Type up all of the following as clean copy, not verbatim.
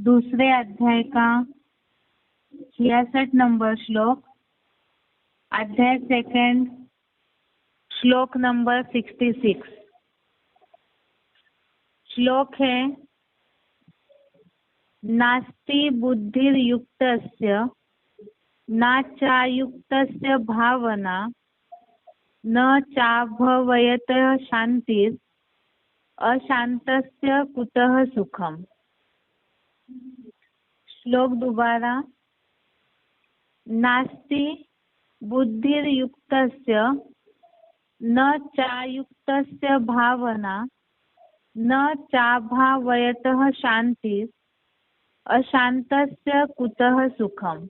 दूसरे अध्याय का 66 नंबर श्लोक, अध्याय सेकंड, श्लोक नंबर 66। श्लोक है, नास्ति बुद्धिर्युक्तस्य न चायुक्तस्य भावना न चाभवयत शांतिः अशांतस्य कुतः सुखम। श्लोक दोबारा, नास्ति बुद्धिर्युक्तस्य न चायुक्तस्य भावना न चाभावयतः शांतिः अशांतस्य कुतः सुखम।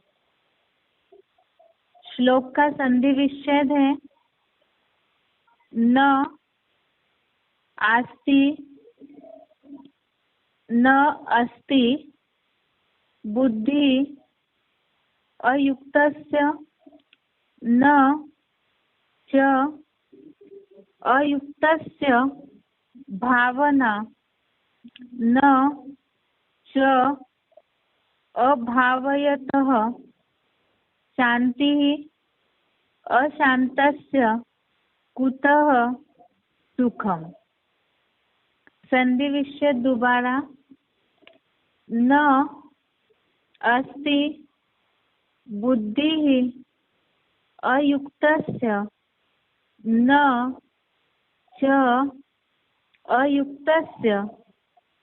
श्लोक का संधि विच्छेद है, न आस्ति न अस्ति बुद्धि अयुक्तस्य न च अयुक्तस्य भावना न च अभावयतः शांतिः अशांतस्य कुतः सुखम। संधि विच्छेद दोबारा, न अस्ति बुद्धिः अयुक्तस्य न च अयुक्तस्य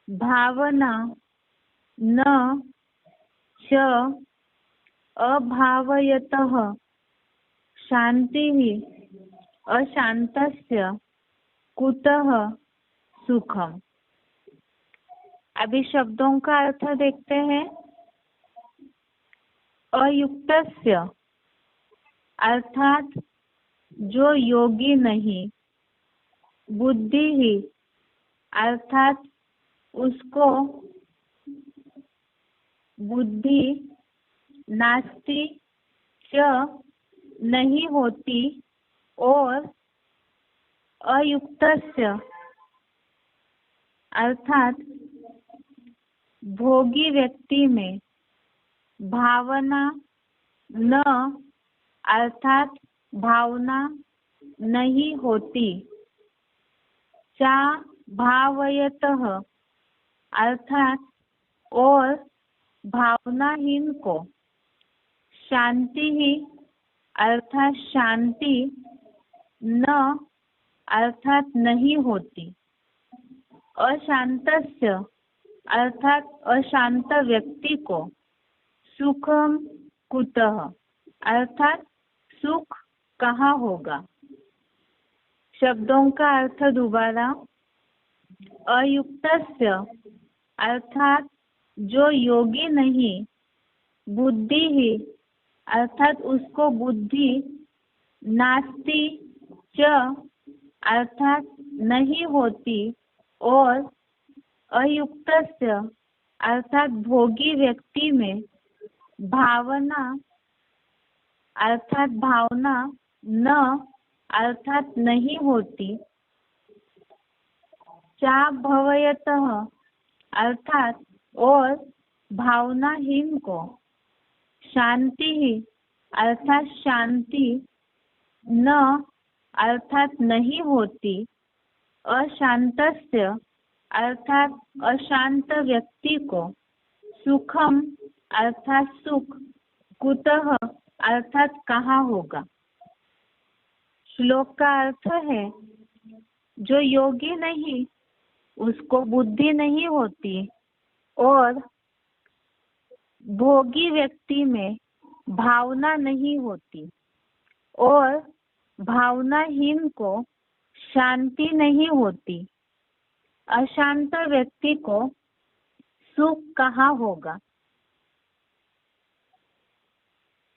भावना न च अभावयतः शांतिः अशांतस्य कुतः सुखम। अभी शब्दों का अर्थ देखते हैं। अयुक्तस्य अर्थात जो योगी नहीं, बुद्धि ही अर्थात उसको बुद्धि नास्ति च नहीं होती और अयुक्तस्य अर्थात भोगी व्यक्ति में भावना न अर्थात भावना नहीं होती, चा भावयतः अर्थात और भावनाहीन को, शांति ही अर्थात शांति न अर्थात नहीं होती, अशांतस्य अर्थात अशांत व्यक्ति को, सुखम कुतः अर्थात सुख कहाँ होगा। शब्दों का अर्थ दोबारा, अयुक्तस्य अर्थात जो योगी नहीं, बुद्धि ही अर्थात उसको बुद्धि नास्ति च अर्थात नहीं होती और अयुक्तस्य अर्थात भोगी व्यक्ति में भावना अर्थात भावना न अर्थात नहीं होती, चा भवयतः अर्थात और भावनाहीन को, शांति ही अर्थात शांति न अर्थात नहीं होती, अशांतस्य अर्थात अशांत व्यक्ति को, सुखम अर्थात सुख, कुतः अर्थात कहाँ होगा। श्लोक का अर्थ है, जो योगी नहीं उसको बुद्धि नहीं होती और भोगी व्यक्ति में भावना नहीं होती और भावनाहीन को शांति नहीं होती, अशांत व्यक्ति को सुख कहाँ होगा।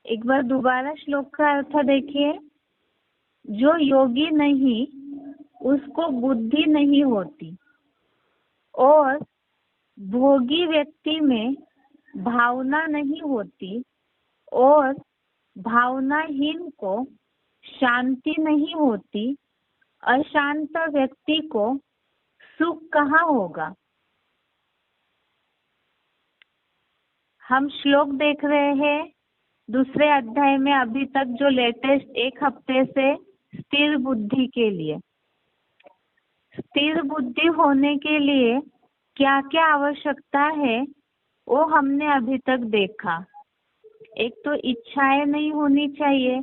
एक बार दोबारा श्लोक का अर्थ देखिए, जो योगी नहीं उसको बुद्धि नहीं होती और भोगी व्यक्ति में भावना नहीं होती और भावनाहीन को शांति नहीं होती, अशांत व्यक्ति को सुख कहाँ होगा। हम श्लोक देख रहे हैं दूसरे अध्याय में अभी तक जो लेटेस्ट 1 हफ्ते से स्थिर बुद्धि के लिए। स्थिर बुद्धि होने के लिए क्या क्या आवश्यकता है वो हमने अभी तक देखा। एक तो इच्छाएं नहीं होनी चाहिए,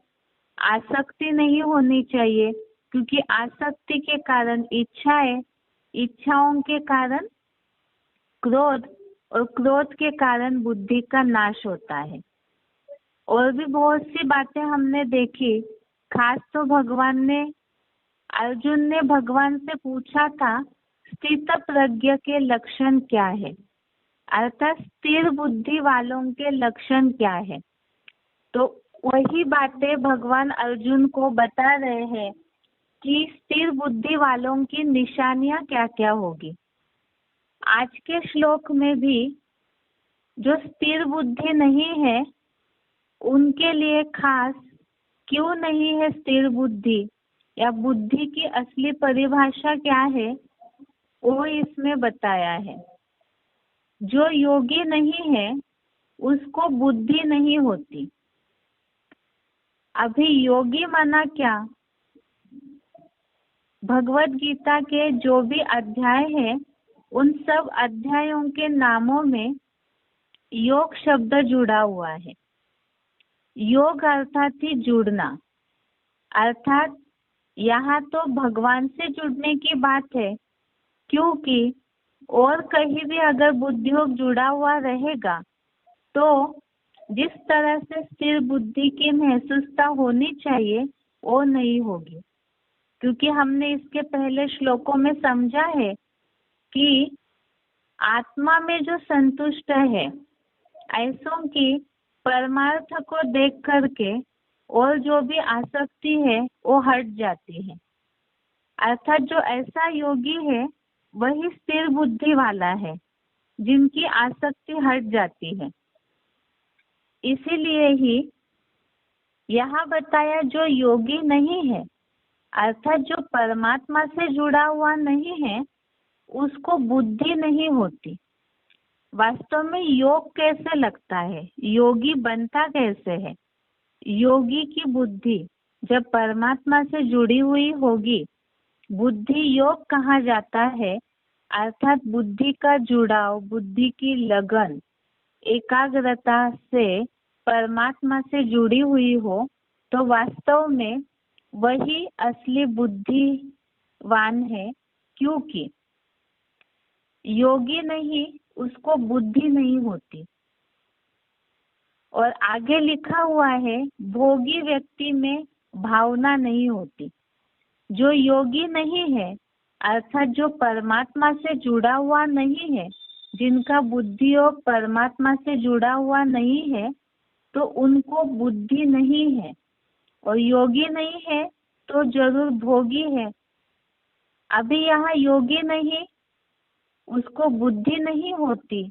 आसक्ति नहीं होनी चाहिए, क्योंकि आसक्ति के कारण इच्छाएं, इच्छाओं के कारण क्रोध और क्रोध के कारण बुद्धि का नाश होता है। और भी बहुत सी बातें हमने देखी। खास तो अर्जुन ने भगवान से पूछा था स्थित प्रज्ञ के लक्षण क्या है, अर्थात स्थिर बुद्धि वालों के लक्षण क्या है। तो वही बातें भगवान अर्जुन को बता रहे हैं कि स्थिर बुद्धि वालों की निशानियां क्या क्या होगी। आज के श्लोक में भी जो स्थिर बुद्धि नहीं है उनके लिए खास क्यों नहीं है स्थिर बुद्धि, या बुद्धि की असली परिभाषा क्या है वो इसमें बताया है। जो योगी नहीं है उसको बुद्धि नहीं होती। अभी योगी माना क्या? भगवत गीता के जो भी अध्याय है उन सब अध्यायों के नामों में योग शब्द जुड़ा हुआ है। योग अर्थात ही जुड़ना, अर्थात यहाँ तो भगवान से जुड़ने की बात है, क्योंकि और कहीं भी अगर बुद्धि योग जुड़ा हुआ रहेगा तो जिस तरह से स्थिर बुद्धि की महसूसता होनी चाहिए वो नहीं होगी। क्योंकि हमने इसके पहले श्लोकों में समझा है कि आत्मा में जो संतुष्ट है ऐसों की परमार्थ को देख करके और जो भी आसक्ति है वो हट जाती है। अर्थात जो ऐसा योगी है वही स्थिर बुद्धि वाला है जिनकी आसक्ति हट जाती है। इसीलिए ही यहाँ बताया जो योगी नहीं है, अर्थात जो परमात्मा से जुड़ा हुआ नहीं है, उसको बुद्धि नहीं होती। वास्तव में योग कैसे लगता है, योगी बनता कैसे है? योगी की बुद्धि जब परमात्मा से जुड़ी हुई होगी, बुद्धि योग कहा जाता है। अर्थात बुद्धि का जुड़ाव, बुद्धि की लगन, एकाग्रता से परमात्मा से जुड़ी हुई हो तो वास्तव में वही असली बुद्धिवान है। क्योंकि योगी नहीं उसको बुद्धि नहीं होती। और आगे लिखा हुआ है भोगी व्यक्ति में भावना नहीं होती। जो योगी नहीं है, अर्थात जो परमात्मा से जुड़ा हुआ नहीं है, जिनका बुद्धि योग परमात्मा से जुड़ा हुआ नहीं है, तो उनको बुद्धि नहीं है। और योगी नहीं है तो जरूर भोगी है। अभी यहाँ योगी नहीं, उसको बुद्धि नहीं होती।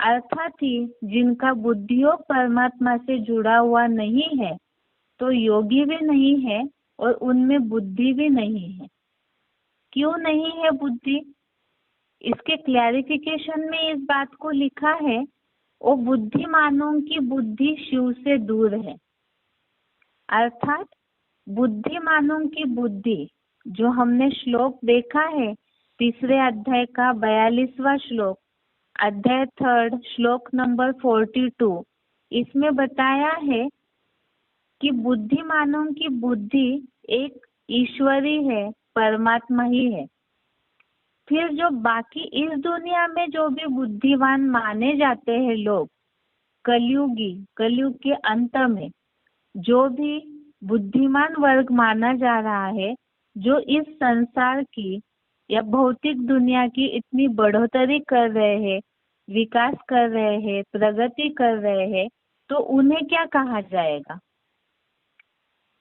अर्थात ही जिनका बुद्धि योग परमात्मा से जुड़ा हुआ नहीं है तो योगी भी नहीं है और उनमें बुद्धि भी नहीं है। क्यों नहीं है बुद्धि? इसके क्लैरिफिकेशन में इस बात को लिखा है वो बुद्धिमानों की बुद्धि शिव से दूर है। अर्थात बुद्धिमानों की बुद्धि, जो हमने श्लोक देखा है 3 अध्याय का 42वां श्लोक, अध्याय 3 श्लोक नंबर 42, इसमें बताया है कि बुद्धिमानों की बुद्धि एक ईश्वरी है, परमात्मा ही है। फिर जो बाकी इस दुनिया में जो भी बुद्धिमान माने जाते हैं लोग, कलयुग के अंत में जो भी बुद्धिमान वर्ग माना जा रहा है, जो इस संसार की या भौतिक दुनिया की इतनी बढ़ोतरी कर रहे हैं, विकास कर रहे हैं, प्रगति कर रहे हैं, तो उन्हें क्या कहा जाएगा?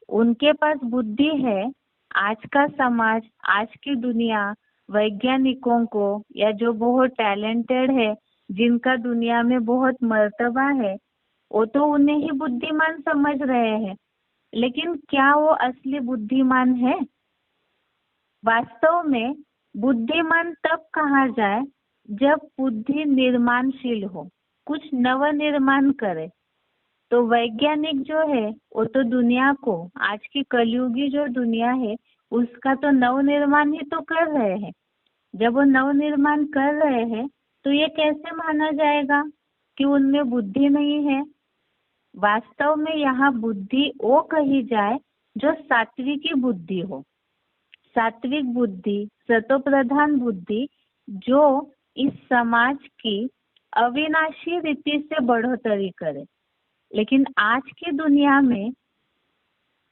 उनके पास बुद्धि है। आज का समाज, आज की दुनिया वैज्ञानिकों को या जो बहुत टैलेंटेड है, जिनका दुनिया में बहुत मर्तबा है, वो तो उन्हें ही बुद्धिमान समझ रहे हैं। लेकिन क्या वो असली बुद्धिमान है? वास्तव में बुद्धिमान तब कहा जाए जब बुद्धि निर्माणशील हो, कुछ नवनिर्माण करे। तो वैज्ञानिक जो है वो तो दुनिया को, आज की कलयुगी जो दुनिया है उसका तो नवनिर्माण ही तो कर रहे हैं। जब वो नवनिर्माण कर रहे हैं तो ये कैसे माना जाएगा कि उनमें बुद्धि नहीं है। वास्तव में यहाँ बुद्धि वो कही जाए जो सात्विकी बुद्धि हो, सात्विक बुद्धि, सतोप्रधान बुद्धि, जो इस समाज की अविनाशी रीति से बढ़ोतरी करे। लेकिन आज की दुनिया में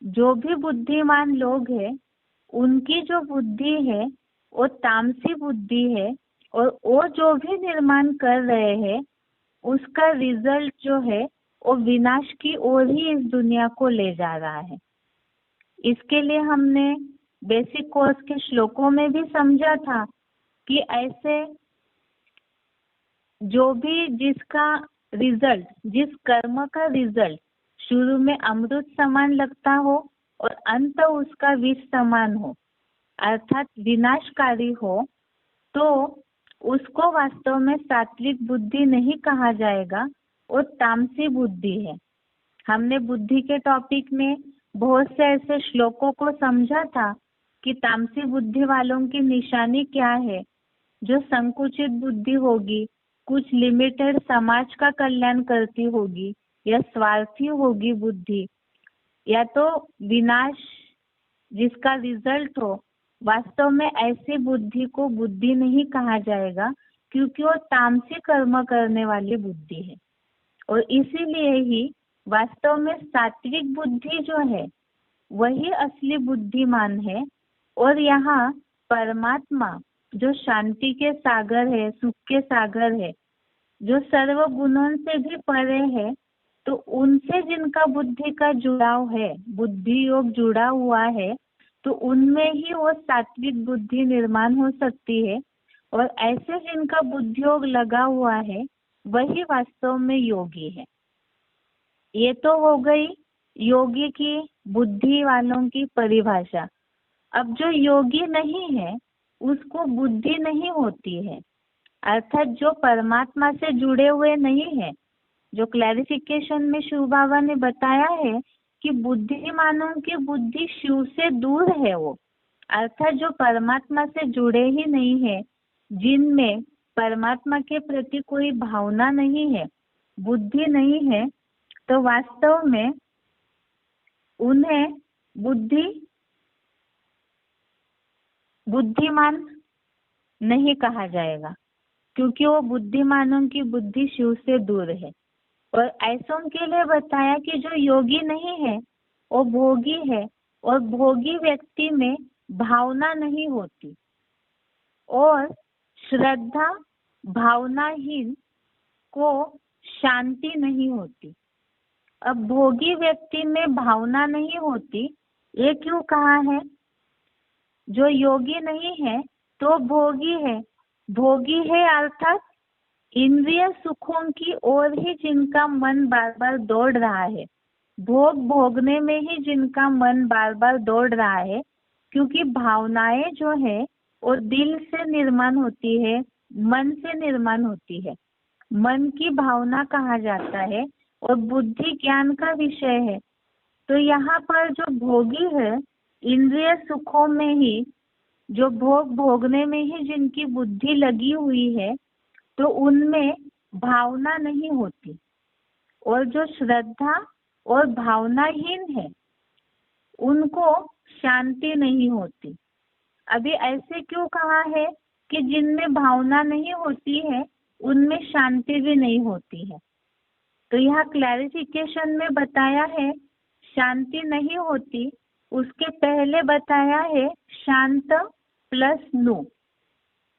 जो भी बुद्धिमान लोग हैं उनकी जो बुद्धि है वो तामसी बुद्धि है, और वो जो भी निर्माण कर रहे हैं उसका रिजल्ट जो है वो विनाश की ओर ही इस दुनिया को ले जा रहा है। इसके लिए हमने बेसिक कोर्स के श्लोकों में भी समझा था कि ऐसे जो भी जिसका रिजल्ट, जिस कर्म का रिजल्ट शुरू में अमृत समान लगता हो और अंत उसका विष समान हो, अर्थात विनाशकारी हो, तो उसको वास्तव में सात्विक बुद्धि नहीं कहा जाएगा, वो तामसी बुद्धि है। हमने बुद्धि के टॉपिक में बहुत से ऐसे श्लोकों को समझा था कि तामसी बुद्धि वालों की निशानी क्या है। जो संकुचित बुद्धि होगी, कुछ लिमिटेड समाज का कल्याण करती होगी, या स्वार्थी होगी बुद्धि, या तो विनाश जिसका रिजल्ट हो, वास्तव में ऐसी बुद्धि को बुद्धि नहीं कहा जाएगा, क्योंकि वो तामसी कर्म करने वाली बुद्धि है। और इसीलिए ही वास्तव में सात्विक बुद्धि जो है वही असली बुद्धिमान है। और यहाँ परमात्मा जो शांति के सागर है, सुख के सागर है, जो सर्व गुणों से भी परे है, तो उनसे जिनका बुद्धि का जुड़ाव है, बुद्धि योग जुड़ा हुआ है, तो उनमें ही वो सात्विक बुद्धि निर्माण हो सकती है। और ऐसे जिनका बुद्धि योग लगा हुआ है वही वास्तव में योगी है। ये तो हो गई योगी की, बुद्धि वालों की परिभाषा। अब जो योगी नहीं है उसको बुद्धि नहीं होती है, अर्थात जो परमात्मा से जुड़े हुए नहीं है। जो क्लैरिफिकेशन में शिव बाबा ने बताया है कि बुद्धिमानों की बुद्धि शिव से दूर है, वो अर्थात जो परमात्मा से जुड़े ही नहीं है, जिनमें परमात्मा के प्रति कोई भावना नहीं है, बुद्धि नहीं है, तो वास्तव में उन्हें बुद्धिमान नहीं कहा जाएगा, क्योंकि वो बुद्धिमानों की बुद्धि शिव से दूर है। और ऐसों के लिए बताया कि जो योगी नहीं है वो भोगी है, और भोगी व्यक्ति में भावना नहीं होती, और श्रद्धा भावनाहीन को शांति नहीं होती। अब भोगी व्यक्ति में भावना नहीं होती, ये क्यों कहा है? जो योगी नहीं है तो भोगी है। भोगी है अर्थात इंद्रिय सुखों की ओर ही जिनका मन बार बार दौड़ रहा है, भोग भोगने में ही जिनका मन बार बार दौड़ रहा है, क्योंकि भावनाएं जो है वो दिल से निर्माण होती है, मन से निर्माण होती है। मन की भावना कहा जाता है, और बुद्धि ज्ञान का विषय है। तो यहाँ पर जो भोगी है, इंद्रिय सुखों में ही, जो भोग भोगने में ही जिनकी बुद्धि लगी हुई है, तो उनमें भावना नहीं होती। और जो श्रद्धा और भावनाहीन है उनको शांति नहीं होती। अभी ऐसे क्यों कहा है कि जिनमें भावना नहीं होती है उनमें शांति भी नहीं होती है? तो यहाँ क्लैरिफिकेशन में बताया है शांति नहीं होती, उसके पहले बताया है शांत प्लस नु,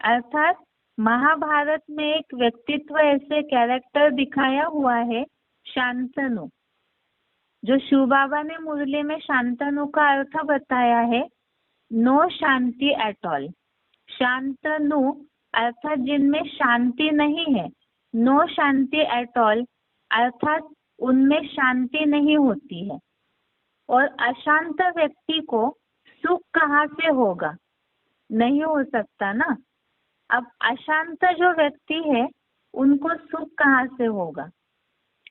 अर्थात महाभारत में एक व्यक्तित्व ऐसे कैरेक्टर दिखाया हुआ है शांतनु। जो शिव बाबा ने मुरली में शांतनु का अर्थ बताया है no shanti at all. Shantanu अर्थात जिनमें शांति नहीं है, नो शांति एट ऑल अर्थात उनमें शांति नहीं होती है। और अशांत व्यक्ति को सुख कहाँ से होगा? नहीं हो सकता ना। अब अशांत जो व्यक्ति है उनको सुख कहाँ कहाँ से होगा।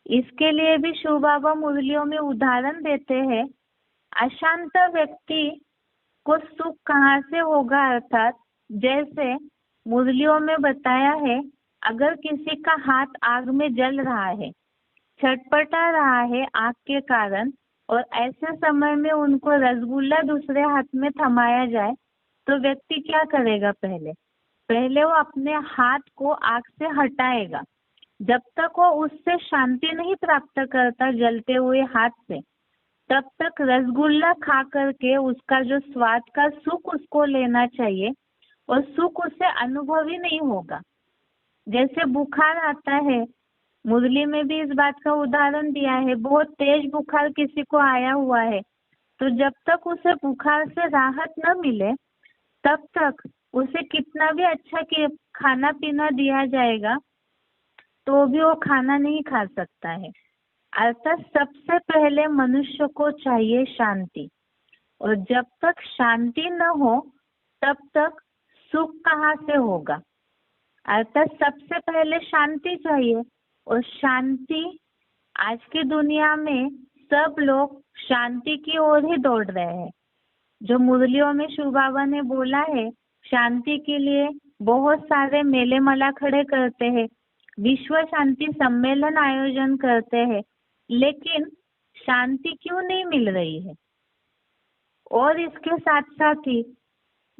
इसके लिए भी शिव बाबा मुरलियों में उदाहरण देते हैं, अशांत व्यक्ति को सुख कहाँ से होगा, अर्थात जैसे मुरलियों में बताया है, अगर किसी का हाथ आग में जल रहा है, छटपटा रहा है आग के कारण, और ऐसे समय में उनको रसगुल्ला दूसरे हाथ में थमाया जाए तो व्यक्ति क्या करेगा? पहले वो अपने हाथ को आग से हटाएगा। जब तक वो उससे शांति नहीं प्राप्त करता जलते हुए हाथ से, तब तक रसगुल्ला खा करके उसका जो स्वाद का सुख उसको लेना चाहिए, और सुख उससे अनुभव ही नहीं होगा। जैसे बुखार आता है, मुरली में भी इस बात का उदाहरण दिया है, बहुत तेज बुखार किसी को आया हुआ है, तो जब तक उसे बुखार से राहत न मिले तब तक उसे कितना भी अच्छा खाना पीना दिया जाएगा तो भी वो खाना नहीं खा सकता है। अर्थात सबसे पहले मनुष्य को चाहिए शांति, और जब तक शांति न हो तब तक सुख कहाँ से होगा। अर्थात सबसे पहले शांति चाहिए, और शांति आज की दुनिया में सब लोग शांति की ओर ही दौड़ रहे हैं। जो मुरलियों में शिव बाबा ने बोला है, शांति के लिए बहुत सारे मेले मला खड़े करते हैं, विश्व शांति सम्मेलन आयोजन करते हैं, लेकिन शांति क्यों नहीं मिल रही है। और इसके साथ साथ ही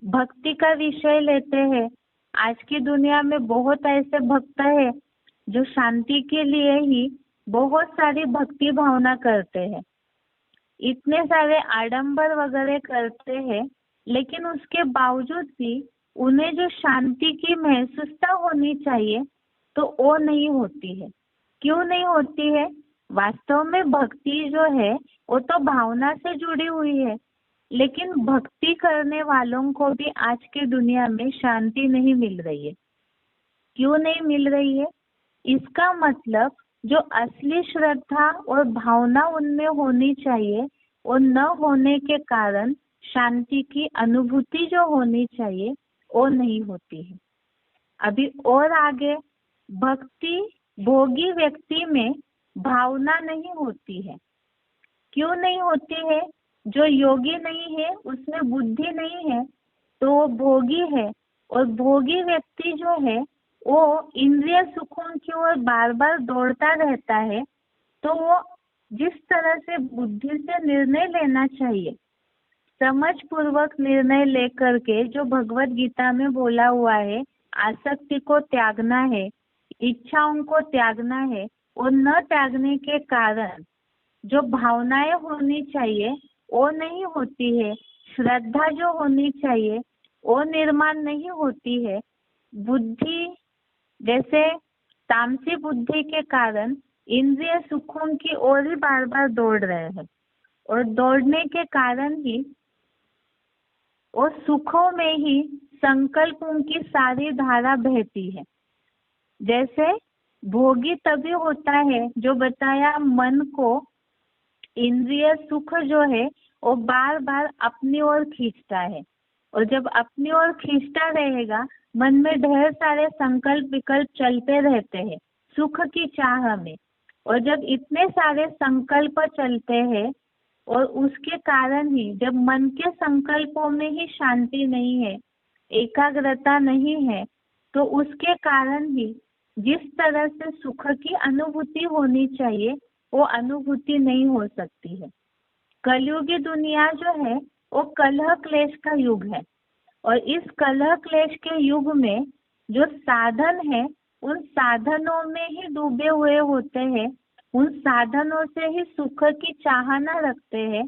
भक्ति का विषय लेते हैं, आज की दुनिया में बहुत ऐसे भक्त हैं जो शांति के लिए ही बहुत सारी भक्ति भावना करते हैं, इतने सारे आडंबर वगैरह करते हैं, लेकिन उसके बावजूद भी उन्हें जो शांति की महसूसता होनी चाहिए तो वो नहीं होती है। क्यों नहीं होती है? वास्तव में भक्ति जो है वो तो भावना से जुड़ी हुई है, लेकिन भक्ति करने वालों को भी आज की दुनिया में शांति नहीं मिल रही है। क्यों नहीं मिल रही है? इसका मतलब जो असली श्रद्धा और भावना उनमें होनी चाहिए, और न होने के कारण शांति की अनुभूति जो होनी चाहिए वो नहीं होती है। अभी और आगे, भक्ति भोगी व्यक्ति में भावना नहीं होती है। क्यों नहीं होती है? जो योगी नहीं है उसमें बुद्धि नहीं है, तो वो भोगी है, और भोगी व्यक्ति जो है वो इंद्रिय सुखों की ओर बार बार दौड़ता रहता है। तो वो जिस तरह से बुद्धि से निर्णय लेना चाहिए, समझ पूर्वक निर्णय लेकर के, जो भगवत गीता में बोला हुआ है, आसक्ति को त्यागना है, इच्छाओं को त्यागना है, और न त्यागने के कारण जो भावनाएं होनी चाहिए वो नहीं होती है, श्रद्धा जो होनी चाहिए वो निर्माण नहीं होती है। बुद्धि जैसे तामसी बुद्धि के कारण इंद्रिय सुखों की ओर ही बार बार दौड़ रहे हैं, और दौड़ने के कारण ही और सुखों में ही संकल्पों की सारी धारा बहती है। जैसे भोगी तभी होता है जो बताया, मन को इंद्रिय सुख जो है वो बार बार अपनी ओर खींचता है, और जब अपनी ओर खींचता रहेगा मन में ढेर सारे संकल्प विकल्प चलते रहते हैं सुख की चाह में, और जब इतने सारे संकल्प चलते हैं और उसके कारण ही जब मन के संकल्पों में ही शांति नहीं है, एकाग्रता नहीं है, तो उसके कारण ही जिस तरह से सुख की अनुभूति होनी चाहिए वो अनुभूति नहीं हो सकती है। कलयुगी दुनिया जो है वो कलह क्लेश का युग है, और इस कलह क्लेश के युग में जो साधन है उन साधनों में ही डूबे हुए होते हैं, उन साधनों से ही सुख की चाहना रखते हैं,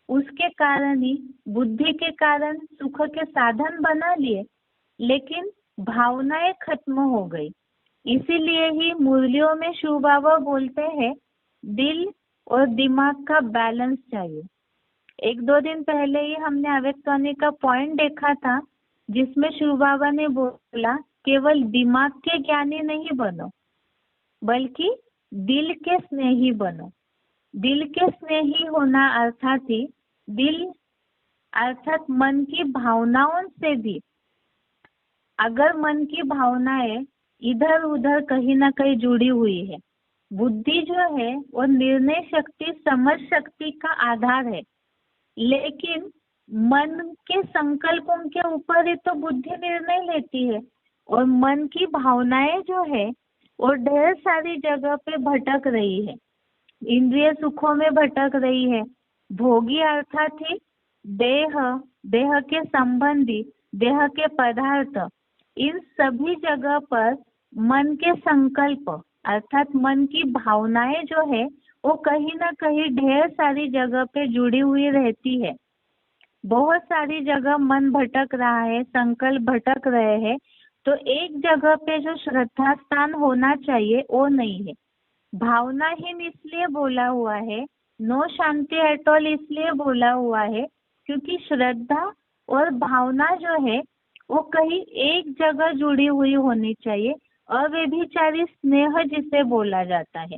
उसके कारण ही बुद्धि के कारण सुख के साधन बना लिए, लेकिन भावनाएं खत्म हो गई। इसीलिए ही मुरलियों में शिव बाबा बोलते हैं दिल और दिमाग का बैलेंस चाहिए। एक दो दिन पहले ही हमने अव्यक्तवाणी का पॉइंट देखा था जिसमें शिव बाबा ने बोला केवल दिमाग के ज्ञानी नहीं बनो बल्कि दिल के स्नेही बनो। दिल के स्नेही होना अर्थात ही दिल अर्थात मन की भावनाओं से भी, अगर मन की भावनाएं इधर उधर कहीं ना कहीं जुड़ी हुई है। बुद्धि जो है वो निर्णय शक्ति, समझ शक्ति का आधार है, लेकिन मन के संकल्पों के ऊपर ही तो बुद्धि निर्णय लेती है। और मन की भावनाएं जो है वो ढेर सारी जगह पे भटक रही है, इंद्रिय सुखों में भटक रही है। भोगी अर्थात ही देह, देह के संबंधी, देह के पदार्थ, इन सभी जगह पर मन के संकल्प अर्थात मन की भावनाएं जो है वो कहीं ना कहीं ढेर सारी जगह पे जुड़ी हुई रहती है। बहुत सारी जगह मन भटक रहा है, संकल्प भटक रहे हैं, तो एक जगह पे जो श्रद्धा स्थान होना चाहिए वो नहीं है। भावनाहीन इसलिए बोला हुआ है, नो शांति एट ऑल इसलिए बोला हुआ है क्योंकि श्रद्धा और भावना जो है वो कहीं एक जगह जुड़ी हुई होनी चाहिए। अव्यभिचारी स्नेह जिसे बोला जाता है,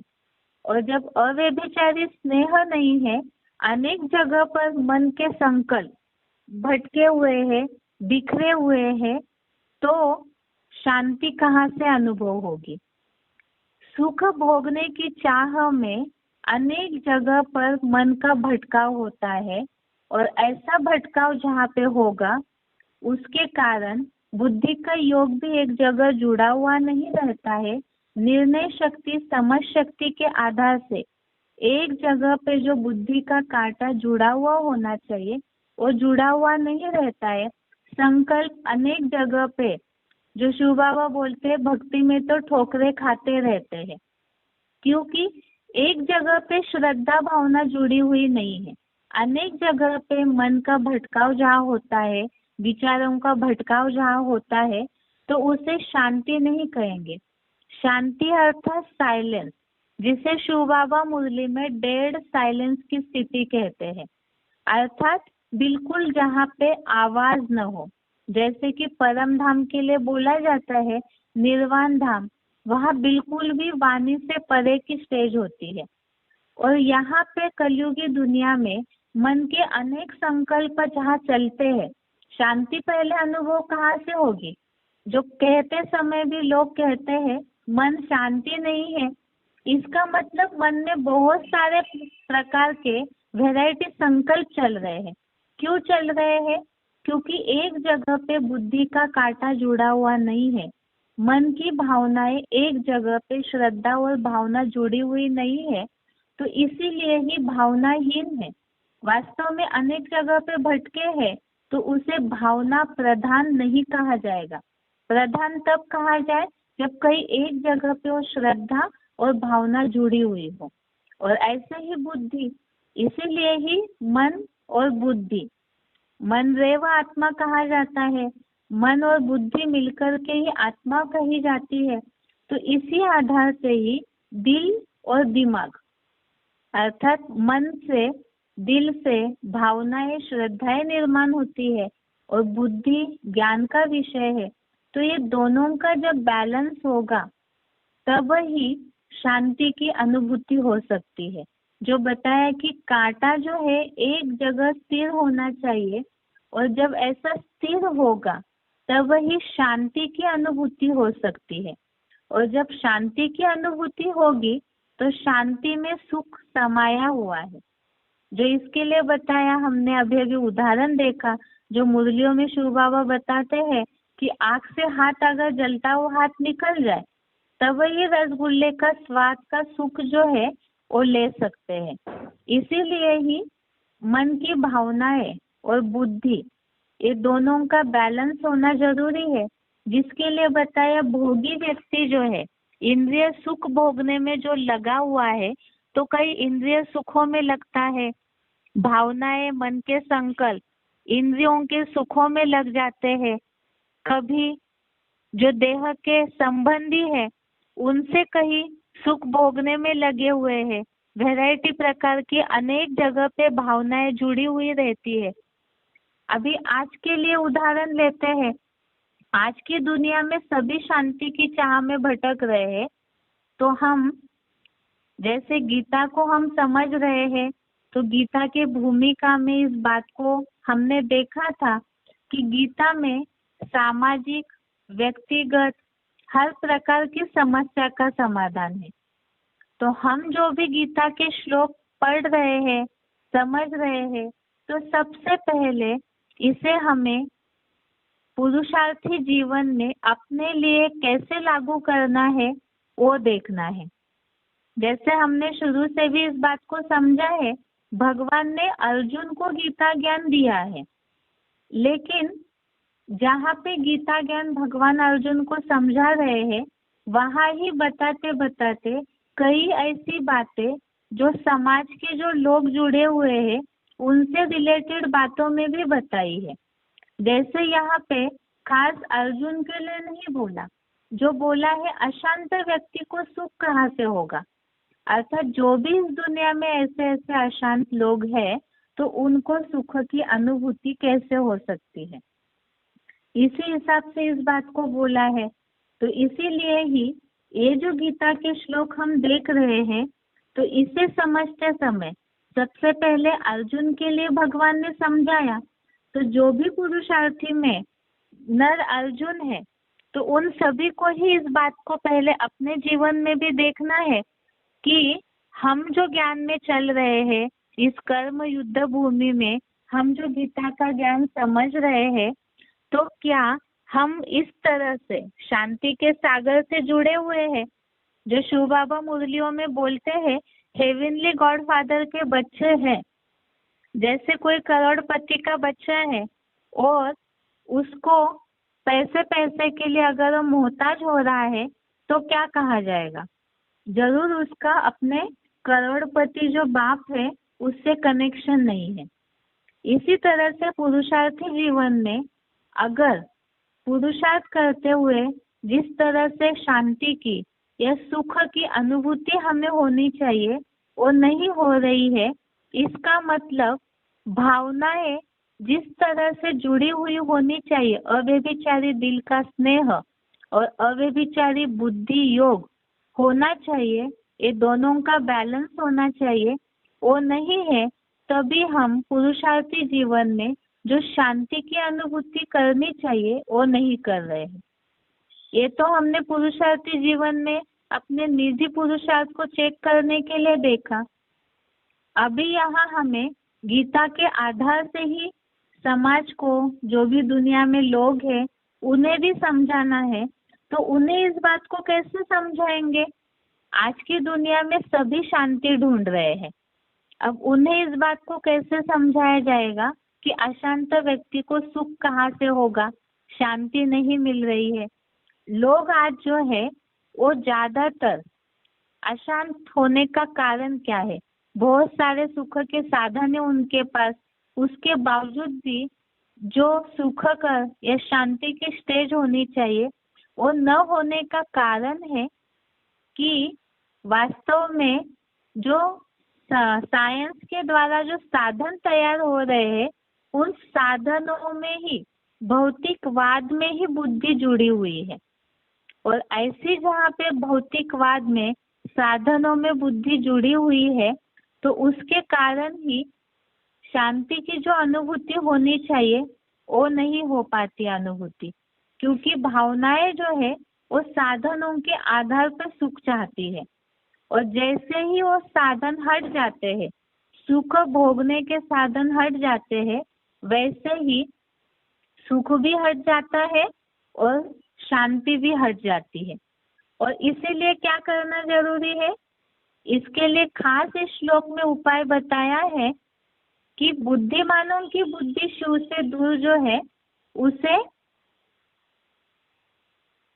और जब अव्यभिचारी स्नेह नहीं है, अनेक जगह पर मन के संकल्प भटके हुए हैं, बिखरे हुए हैं, तो शांति कहाँ से अनुभव होगी। सुख भोगने की चाह में अनेक जगह पर मन का भटकाव होता है, और ऐसा भटकाव जहाँ पे होगा उसके कारण बुद्धि का योग भी एक जगह जुड़ा हुआ नहीं रहता है। निर्णय शक्ति, समझ शक्ति के आधार से एक जगह पे जो बुद्धि का कांटा जुड़ा हुआ होना चाहिए वो जुड़ा हुआ नहीं रहता है। संकल्प अनेक जगह पे, जो शिव बाबा बोलते हैं, भक्ति में तो ठोकरे खाते रहते हैं, क्योंकि एक जगह पे श्रद्धा भावना जुड़ी हुई नहीं है। अनेक जगह पे मन का भटकाव जहाँ होता है, विचारों का भटकाव जहाँ होता है, तो उसे शांति नहीं कहेंगे। शांति अर्थात साइलेंस, जिसे शिव बाबा मुरली में डेड साइलेंस की स्थिति कहते हैं, अर्थात बिल्कुल जहाँ पे आवाज न हो। जैसे कि परम धाम के लिए बोला जाता है निर्वाण धाम, वहाँ बिल्कुल भी वाणी से परे की स्टेज होती है। और यहाँ पे कलयुगी दुनिया में मन के अनेक संकल्प जहाँ चलते हैं, शांति पहले अनुभव कहाँ से होगी। जो कहते समय भी लोग कहते हैं मन शांति नहीं है, इसका मतलब मन में बहुत सारे प्रकार के वैरायटी संकल्प चल रहे हैं। क्यों चल रहे हैं? क्योंकि एक जगह पे बुद्धि का कांटा जुड़ा हुआ नहीं है। मन की भावनाएं एक जगह पे श्रद्धा और भावना जुड़ी हुई नहीं है, तो इसीलिए ही भावनाहीन है। वास्तव में अनेक जगह पे भटके हैं, तो उसे भावना प्रधान नहीं कहा जाएगा। प्रधान तब कहा जाए जब कहीं एक जगह पे वो श्रद्धा और भावना जुड़ी हुई हो। और ऐसे ही बुद्धि, इसीलिए ही मन और बुद्धि, मन रेव आत्मा कहा जाता है। मन और बुद्धि मिलकर के ही आत्मा कही जाती है। तो इसी आधार से ही दिल और दिमाग अर्थात मन से, दिल से भावनाएं, श्रद्धाएं निर्माण होती है, और बुद्धि ज्ञान का विषय है। तो ये दोनों का जब बैलेंस होगा तब ही शांति की अनुभूति हो सकती है। जो बताया कि कांटा जो है एक जगह स्थिर होना चाहिए, और जब ऐसा स्थिर होगा तब ही शांति की अनुभूति हो सकती है। और जब शांति की अनुभूति होगी तो शांति में सुख समाया हुआ है। जो इसके लिए बताया हमने, अभी अभी उदाहरण देखा, जो मुरलियों में शिव बाबा बताते हैं कि आँख से हाथ अगर जलता हुआ हाथ निकल जाए तब ये रसगुल्ले का स्वाद का सुख जो है वो ले सकते हैं। इसीलिए ही मन की भावनाएं और बुद्धि, ये दोनों का बैलेंस होना जरूरी है। जिसके लिए बताया भोगी व्यक्ति जो है इंद्रिय सुख भोगने में जो लगा हुआ है, तो कई इंद्रिय सुखों में लगता है, भावनाएं, मन के संकल्प इंद्रियों के सुखों में लग जाते हैं। कभी जो देह के संबंधी है उनसे कहीं सुख भोगने में लगे हुए हैं। वैरायटी प्रकार की अनेक जगह पे भावनाएं जुड़ी हुई रहती है। अभी आज के लिए उदाहरण लेते हैं, आज की दुनिया में सभी शांति की चाह में भटक रहे हैं। तो हम जैसे गीता को हम समझ रहे हैं, तो गीता के भूमिका में इस बात को हमने देखा था कि गीता में सामाजिक, व्यक्तिगत, हर प्रकार की समस्या का समाधान है। तो हम जो भी गीता के श्लोक पढ़ रहे हैं, समझ रहे हैं, तो सबसे पहले इसे हमें पुरुषार्थी जीवन में अपने लिए कैसे लागू करना है वो देखना है। जैसे हमने शुरू से भी इस बात को समझा है, भगवान ने अर्जुन को गीता ज्ञान दिया है, लेकिन जहाँ पे गीता ज्ञान भगवान अर्जुन को समझा रहे हैं, वहाँ ही बताते बताते कई ऐसी बातें जो समाज के जो लोग जुड़े हुए हैं उनसे रिलेटेड बातों में भी बताई है। जैसे यहाँ पे खास अर्जुन के लिए नहीं बोला, जो बोला है अशांत व्यक्ति को सुख कहाँ से होगा, अर्थात जो भी इस दुनिया में ऐसे ऐसे अशांत लोग हैं तो उनको सुख की अनुभूति कैसे हो सकती है, इसी हिसाब से इस बात को बोला है। तो इसीलिए ही ये जो गीता के श्लोक हम देख रहे हैं, तो इसे समझते समय सबसे पहले अर्जुन के लिए भगवान ने समझाया। तो जो भी पुरुषार्थी में नर अर्जुन है, तो उन सभी को ही इस बात को पहले अपने जीवन में भी देखना है कि हम जो ज्ञान में चल रहे हैं, इस कर्म युद्ध भूमि में हम जो गीता का ज्ञान समझ रहे हैं, तो क्या हम इस तरह से शांति के सागर से जुड़े हुए हैं, जो शिव बाबा मुरलियों में बोलते हैं हेवनली गॉड फादर के बच्चे हैं। जैसे कोई करोड़पति का बच्चा है और उसको पैसे पैसे के लिए अगर वो मोहताज हो रहा है, तो क्या कहा जाएगा, जरूर उसका अपने करोड़पति जो बाप है उससे कनेक्शन नहीं है। इसी तरह से पुरुषार्थी जीवन में अगर पुरुषार्थ करते हुए जिस तरह से शांति की या सुख की अनुभूति हमें होनी चाहिए वो नहीं हो रही है, इसका मतलब भावनाएं जिस तरह से जुड़ी हुई होनी चाहिए, अव्यभिचारी दिल का स्नेह और अव्यभिचारी बुद्धि योग होना चाहिए, ये दोनों का बैलेंस होना चाहिए, वो नहीं है, तभी हम पुरुषार्थी जीवन में जो शांति की अनुभूति करनी चाहिए वो नहीं कर रहे हैं। ये तो हमने पुरुषार्थी जीवन में अपने निजी पुरुषार्थ को चेक करने के लिए देखा। अभी यहाँ हमें गीता के आधार से ही समाज को, जो भी दुनिया में लोग हैं उन्हें भी समझाना है। तो उन्हें इस बात को कैसे समझाएंगे, आज की दुनिया में सभी शांति ढूंढ रहे हैं, अब उन्हें इस बात को कैसे समझाया जाएगा कि अशांत व्यक्ति को सुख कहाँ से होगा, शांति नहीं मिल रही है। लोग आज जो है वो ज्यादातर अशांत होने का कारण क्या है, बहुत सारे सुख के साधन है उनके पास, उसके बावजूद भी जो सुख कर या शांति की स्टेज होनी चाहिए वो न होने का कारण है कि वास्तव में जो साइंस के द्वारा जो साधन तैयार हो रहे हैं उन साधनों में ही भौतिकवाद में ही बुद्धि जुड़ी हुई है। और ऐसी जहाँ पे भौतिकवाद में साधनों में बुद्धि जुड़ी हुई है, तो उसके कारण ही शांति की जो अनुभूति होनी चाहिए वो नहीं हो पाती अनुभूति, क्योंकि भावनाएं जो है वो साधनों के आधार पर सुख चाहती है, और जैसे ही वो साधन हट जाते हैं, सुख भोगने के साधन हट जाते हैं, वैसे ही सुख भी हट जाता है और शांति भी हट जाती है। और इसीलिए क्या करना जरूरी है, इसके लिए खास इस श्लोक में उपाय बताया है कि बुद्धिमानों की बुद्धि शिव से दूर जो है उसे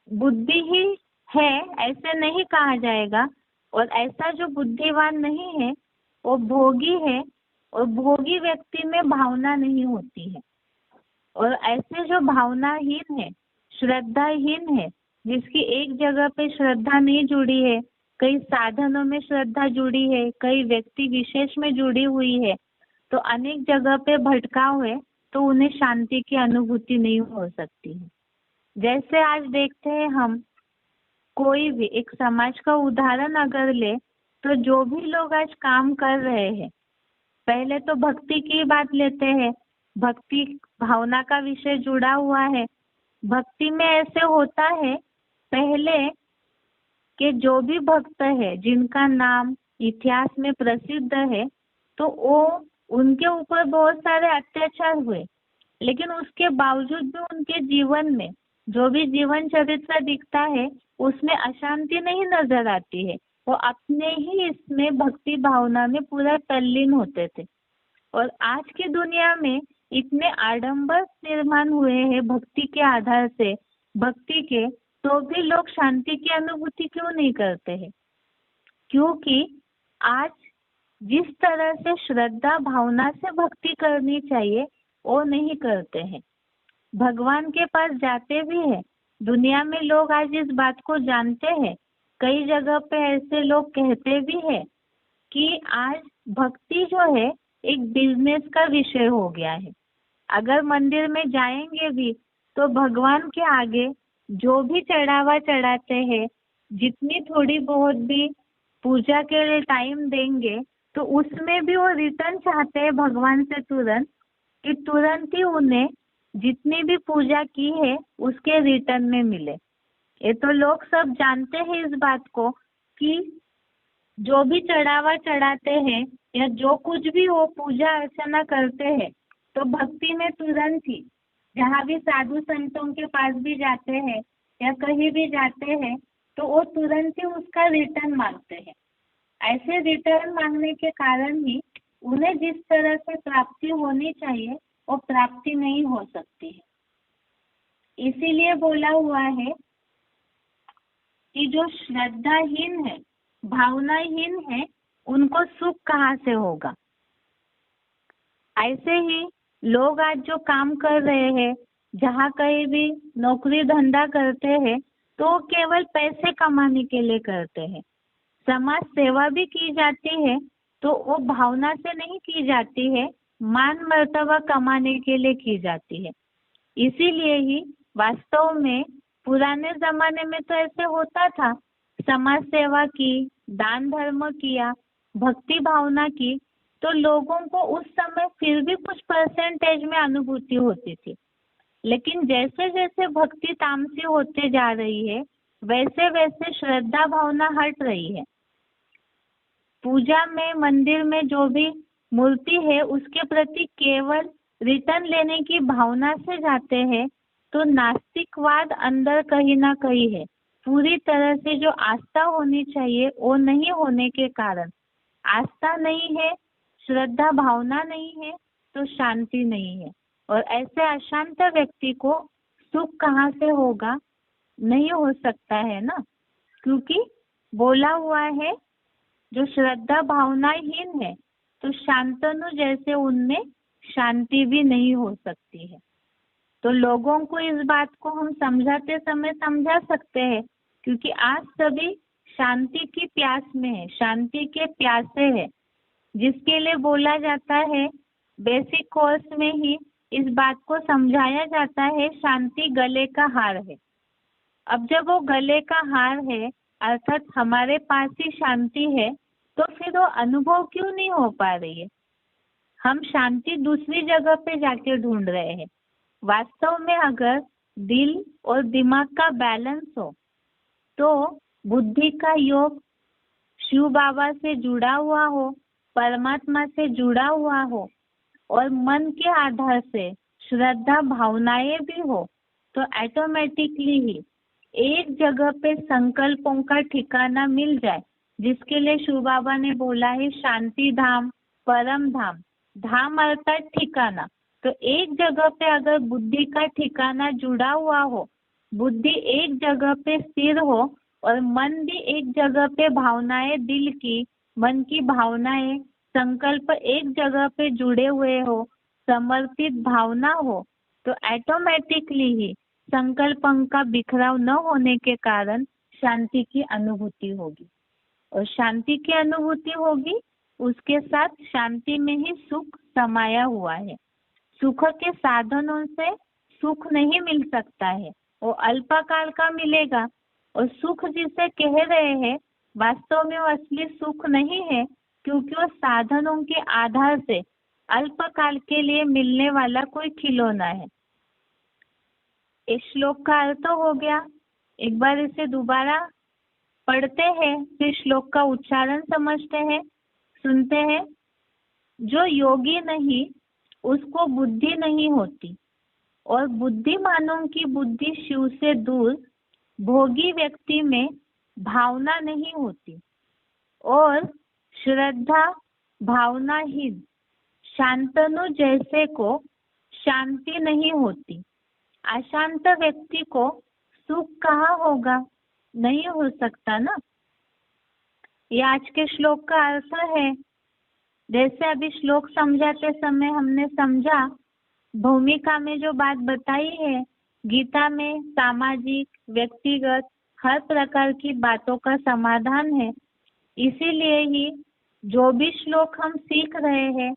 बुद्धि ही है ऐसे नहीं कहा जाएगा, और ऐसा जो बुद्धिवान नहीं है वो भोगी है, और भोगी व्यक्ति में भावना नहीं होती है। और ऐसे जो भावनाहीन है, श्रद्धाहीन है, जिसकी एक जगह पे श्रद्धा नहीं जुड़ी है, कई साधनों में श्रद्धा जुड़ी है, कई व्यक्ति विशेष में जुड़ी हुई है, तो अनेक जगह पे भटकाव है, तो उन्हें शांति की अनुभूति नहीं हो सकती है। जैसे आज देखते हैं हम, कोई भी एक समाज का उदाहरण अगर ले, तो जो भी लोग आज काम कर रहे हैं, पहले तो भक्ति की बात लेते हैं, भक्ति भावना का विषय जुड़ा हुआ है। भक्ति में ऐसे होता है, पहले के जो भी भक्त है जिनका नाम इतिहास में प्रसिद्ध है, तो वो उनके ऊपर बहुत सारे अत्याचार हुए, लेकिन उसके बावजूद भी उनके जीवन में जो भी जीवन चरित्र दिखता है उसमें अशांति नहीं नजर आती है। वो अपने ही इसमें भक्ति भावना में पूरा तल्लीन होते थे। और आज की दुनिया में इतने आडंबर निर्माण हुए हैं भक्ति के आधार से, भक्ति के, तो भी लोग शांति की अनुभूति क्यों नहीं करते हैं? क्योंकि आज जिस तरह से श्रद्धा भावना से भक्ति करनी चाहिए वो नहीं करते हैं। भगवान के पास जाते भी है, दुनिया में लोग आज इस बात को जानते हैं। कई जगह पे ऐसे लोग कहते भी है कि आज भक्ति जो है एक बिजनेस का विषय हो गया है। अगर मंदिर में जाएंगे भी तो भगवान के आगे जो भी चढ़ावा चढ़ाते हैं, जितनी थोड़ी बहुत भी पूजा के लिए टाइम देंगे, तो उसमें भी वो रिटर्न चाहते हैं भगवान से तुरंत, कि तुरंत ही उन्हें जितनी भी पूजा की है उसके रिटर्न में मिले। ये तो लोग सब जानते हैं इस बात को कि जो भी चढ़ावा चढ़ाते हैं या जो कुछ भी वो पूजा अर्चना करते हैं, तो भक्ति में तुरंत ही जहाँ भी साधु संतों के पास भी जाते हैं या कहीं भी जाते हैं, तो वो तुरंत ही उसका रिटर्न मांगते हैं। ऐसे रिटर्न मांगने के कारण ही उन्हें जिस तरह से प्राप्ति होनी चाहिए वो प्राप्ति नहीं हो सकती है। इसीलिए बोला हुआ है कि जो श्रद्धाहीन है, भावनाहीन है, उनको सुख कहाँ से होगा। ऐसे ही लोग आज जो काम कर रहे हैं, जहाँ कहीं भी नौकरी धंधा करते हैं, तो केवल पैसे कमाने के लिए करते हैं। समाज सेवा भी की जाती है तो वो भावना से नहीं की जाती है, मान मर्तबा कमाने के लिए की जाती है। इसीलिए ही वास्तव में पुराने जमाने में तो ऐसे होता था, समाज सेवा की, दान धर्म किया, भक्ति भावना की, तो लोगों को उस समय फिर भी कुछ परसेंटेज में अनुभूति होती थी। लेकिन जैसे जैसे भक्ति तामसी होते जा रही है, वैसे वैसे श्रद्धा भावना हट रही है। पूजा में, मंदिर में जो भी मूर्ति है उसके प्रति केवल रिटर्न लेने की भावना से जाते हैं, तो नास्तिकवाद अंदर कहीं ना कहीं है। पूरी तरह से जो आस्था होनी चाहिए वो नहीं होने के कारण, आस्था नहीं है, श्रद्धा भावना नहीं है, तो शांति नहीं है। और ऐसे अशांत व्यक्ति को सुख कहाँ से होगा? नहीं हो सकता है ना, क्योंकि बोला हुआ है जो श्रद्धा भावनाहीन है तो शांतनु जैसे उनमें शांति भी नहीं हो सकती है। तो लोगों को इस बात को हम समझाते समय समझा सकते हैं, क्योंकि आज सभी शांति की प्यास में है, शांति के प्यासे है, जिसके लिए बोला जाता है बेसिक कोर्स में ही इस बात को समझाया जाता है, शांति गले का हार है। अब जब वो गले का हार है, अर्थात हमारे पास ही शांति है, तो फिर वो अनुभव क्यों नहीं हो पा रही है? हम शांति दूसरी जगह पे जाके ढूंढ रहे हैं। वास्तव में अगर दिल और दिमाग का बैलेंस हो, तो बुद्धि का योग शिव बाबा से जुड़ा हुआ हो, परमात्मा से जुड़ा हुआ हो, और मन के आधार से श्रद्धा भावनाएं भी हो, तो ऑटोमेटिकली ही एक जगह पे संकल्पों का ठिकाना मिल जाए, जिसके लिए शिव बाबा ने बोला है शांति धाम, परम धाम। धाम अर्थात ठिकाना। तो एक जगह पे अगर बुद्धि का ठिकाना जुड़ा हुआ हो, बुद्धि एक जगह पे स्थिर हो और मन भी एक जगह पे, भावनाएं दिल की, मन की भावनाएं, संकल्प एक जगह पे जुड़े हुए हो, समर्पित भावना हो, तो ऑटोमेटिकली ही संकल्पों का बिखराव न होने के कारण शांति की अनुभूति होगी। और शांति की अनुभूति होगी, उसके साथ शांति में ही सुख समाया हुआ है। सुख के साधनों से सुख नहीं मिल सकता है, वो अल्पकाल का मिलेगा। और सुख जिसे कह रहे हैं, वास्तव में वो असली सुख नहीं है, क्योंकि वो साधनों के आधार से अल्पकाल के लिए मिलने वाला कोई खिलौना है। इस श्लोक का अर्थ हो गया एक बार इसे दोबारा पढ़ते हैं, फिर श्लोक का उच्चारण समझते हैं, सुनते हैं। जो योगी नहीं उसको बुद्धि नहीं होती, और बुद्धिमानों की बुद्धि शिव से दूर। भोगी व्यक्ति में भावना नहीं होती, और श्रद्धा भावनाहीन शांतनु जैसे को शांति नहीं होती। अशांत व्यक्ति को सुख कहाँ होगा, नहीं हो सकता ना। ये आज के श्लोक का अर्थ है। जैसे अभी श्लोक समझाते समय हमने समझा, भूमिका में जो बात बताई है, गीता में सामाजिक, व्यक्तिगत हर प्रकार की बातों का समाधान है। इसीलिए ही जो भी श्लोक हम सीख रहे हैं,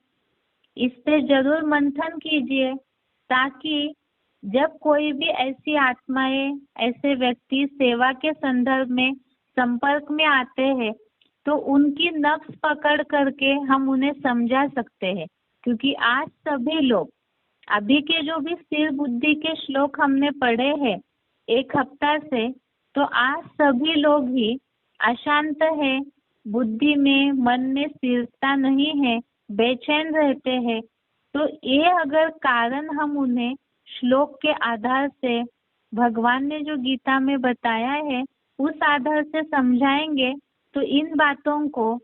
इस पे जरूर मंथन कीजिए, ताकि जब कोई भी ऐसी आत्माएं, ऐसे व्यक्ति सेवा के संदर्भ में संपर्क में आते हैं, तो उनकी नब्ज पकड़ करके हम उन्हें समझा सकते हैं। क्योंकि आज सभी लोग, अभी के जो भी स्थिर बुद्धि के श्लोक हमने पढ़े हैं एक हफ्ता से, तो आज सभी लोग ही अशांत है, बुद्धि में, मन में स्थिरता नहीं है, बेचैन रहते हैं। तो ये अगर कारण हम उन्हें श्लोक के आधार से, भगवान ने जो गीता में बताया है उस आधार से समझाएंगे, तो इन बातों को,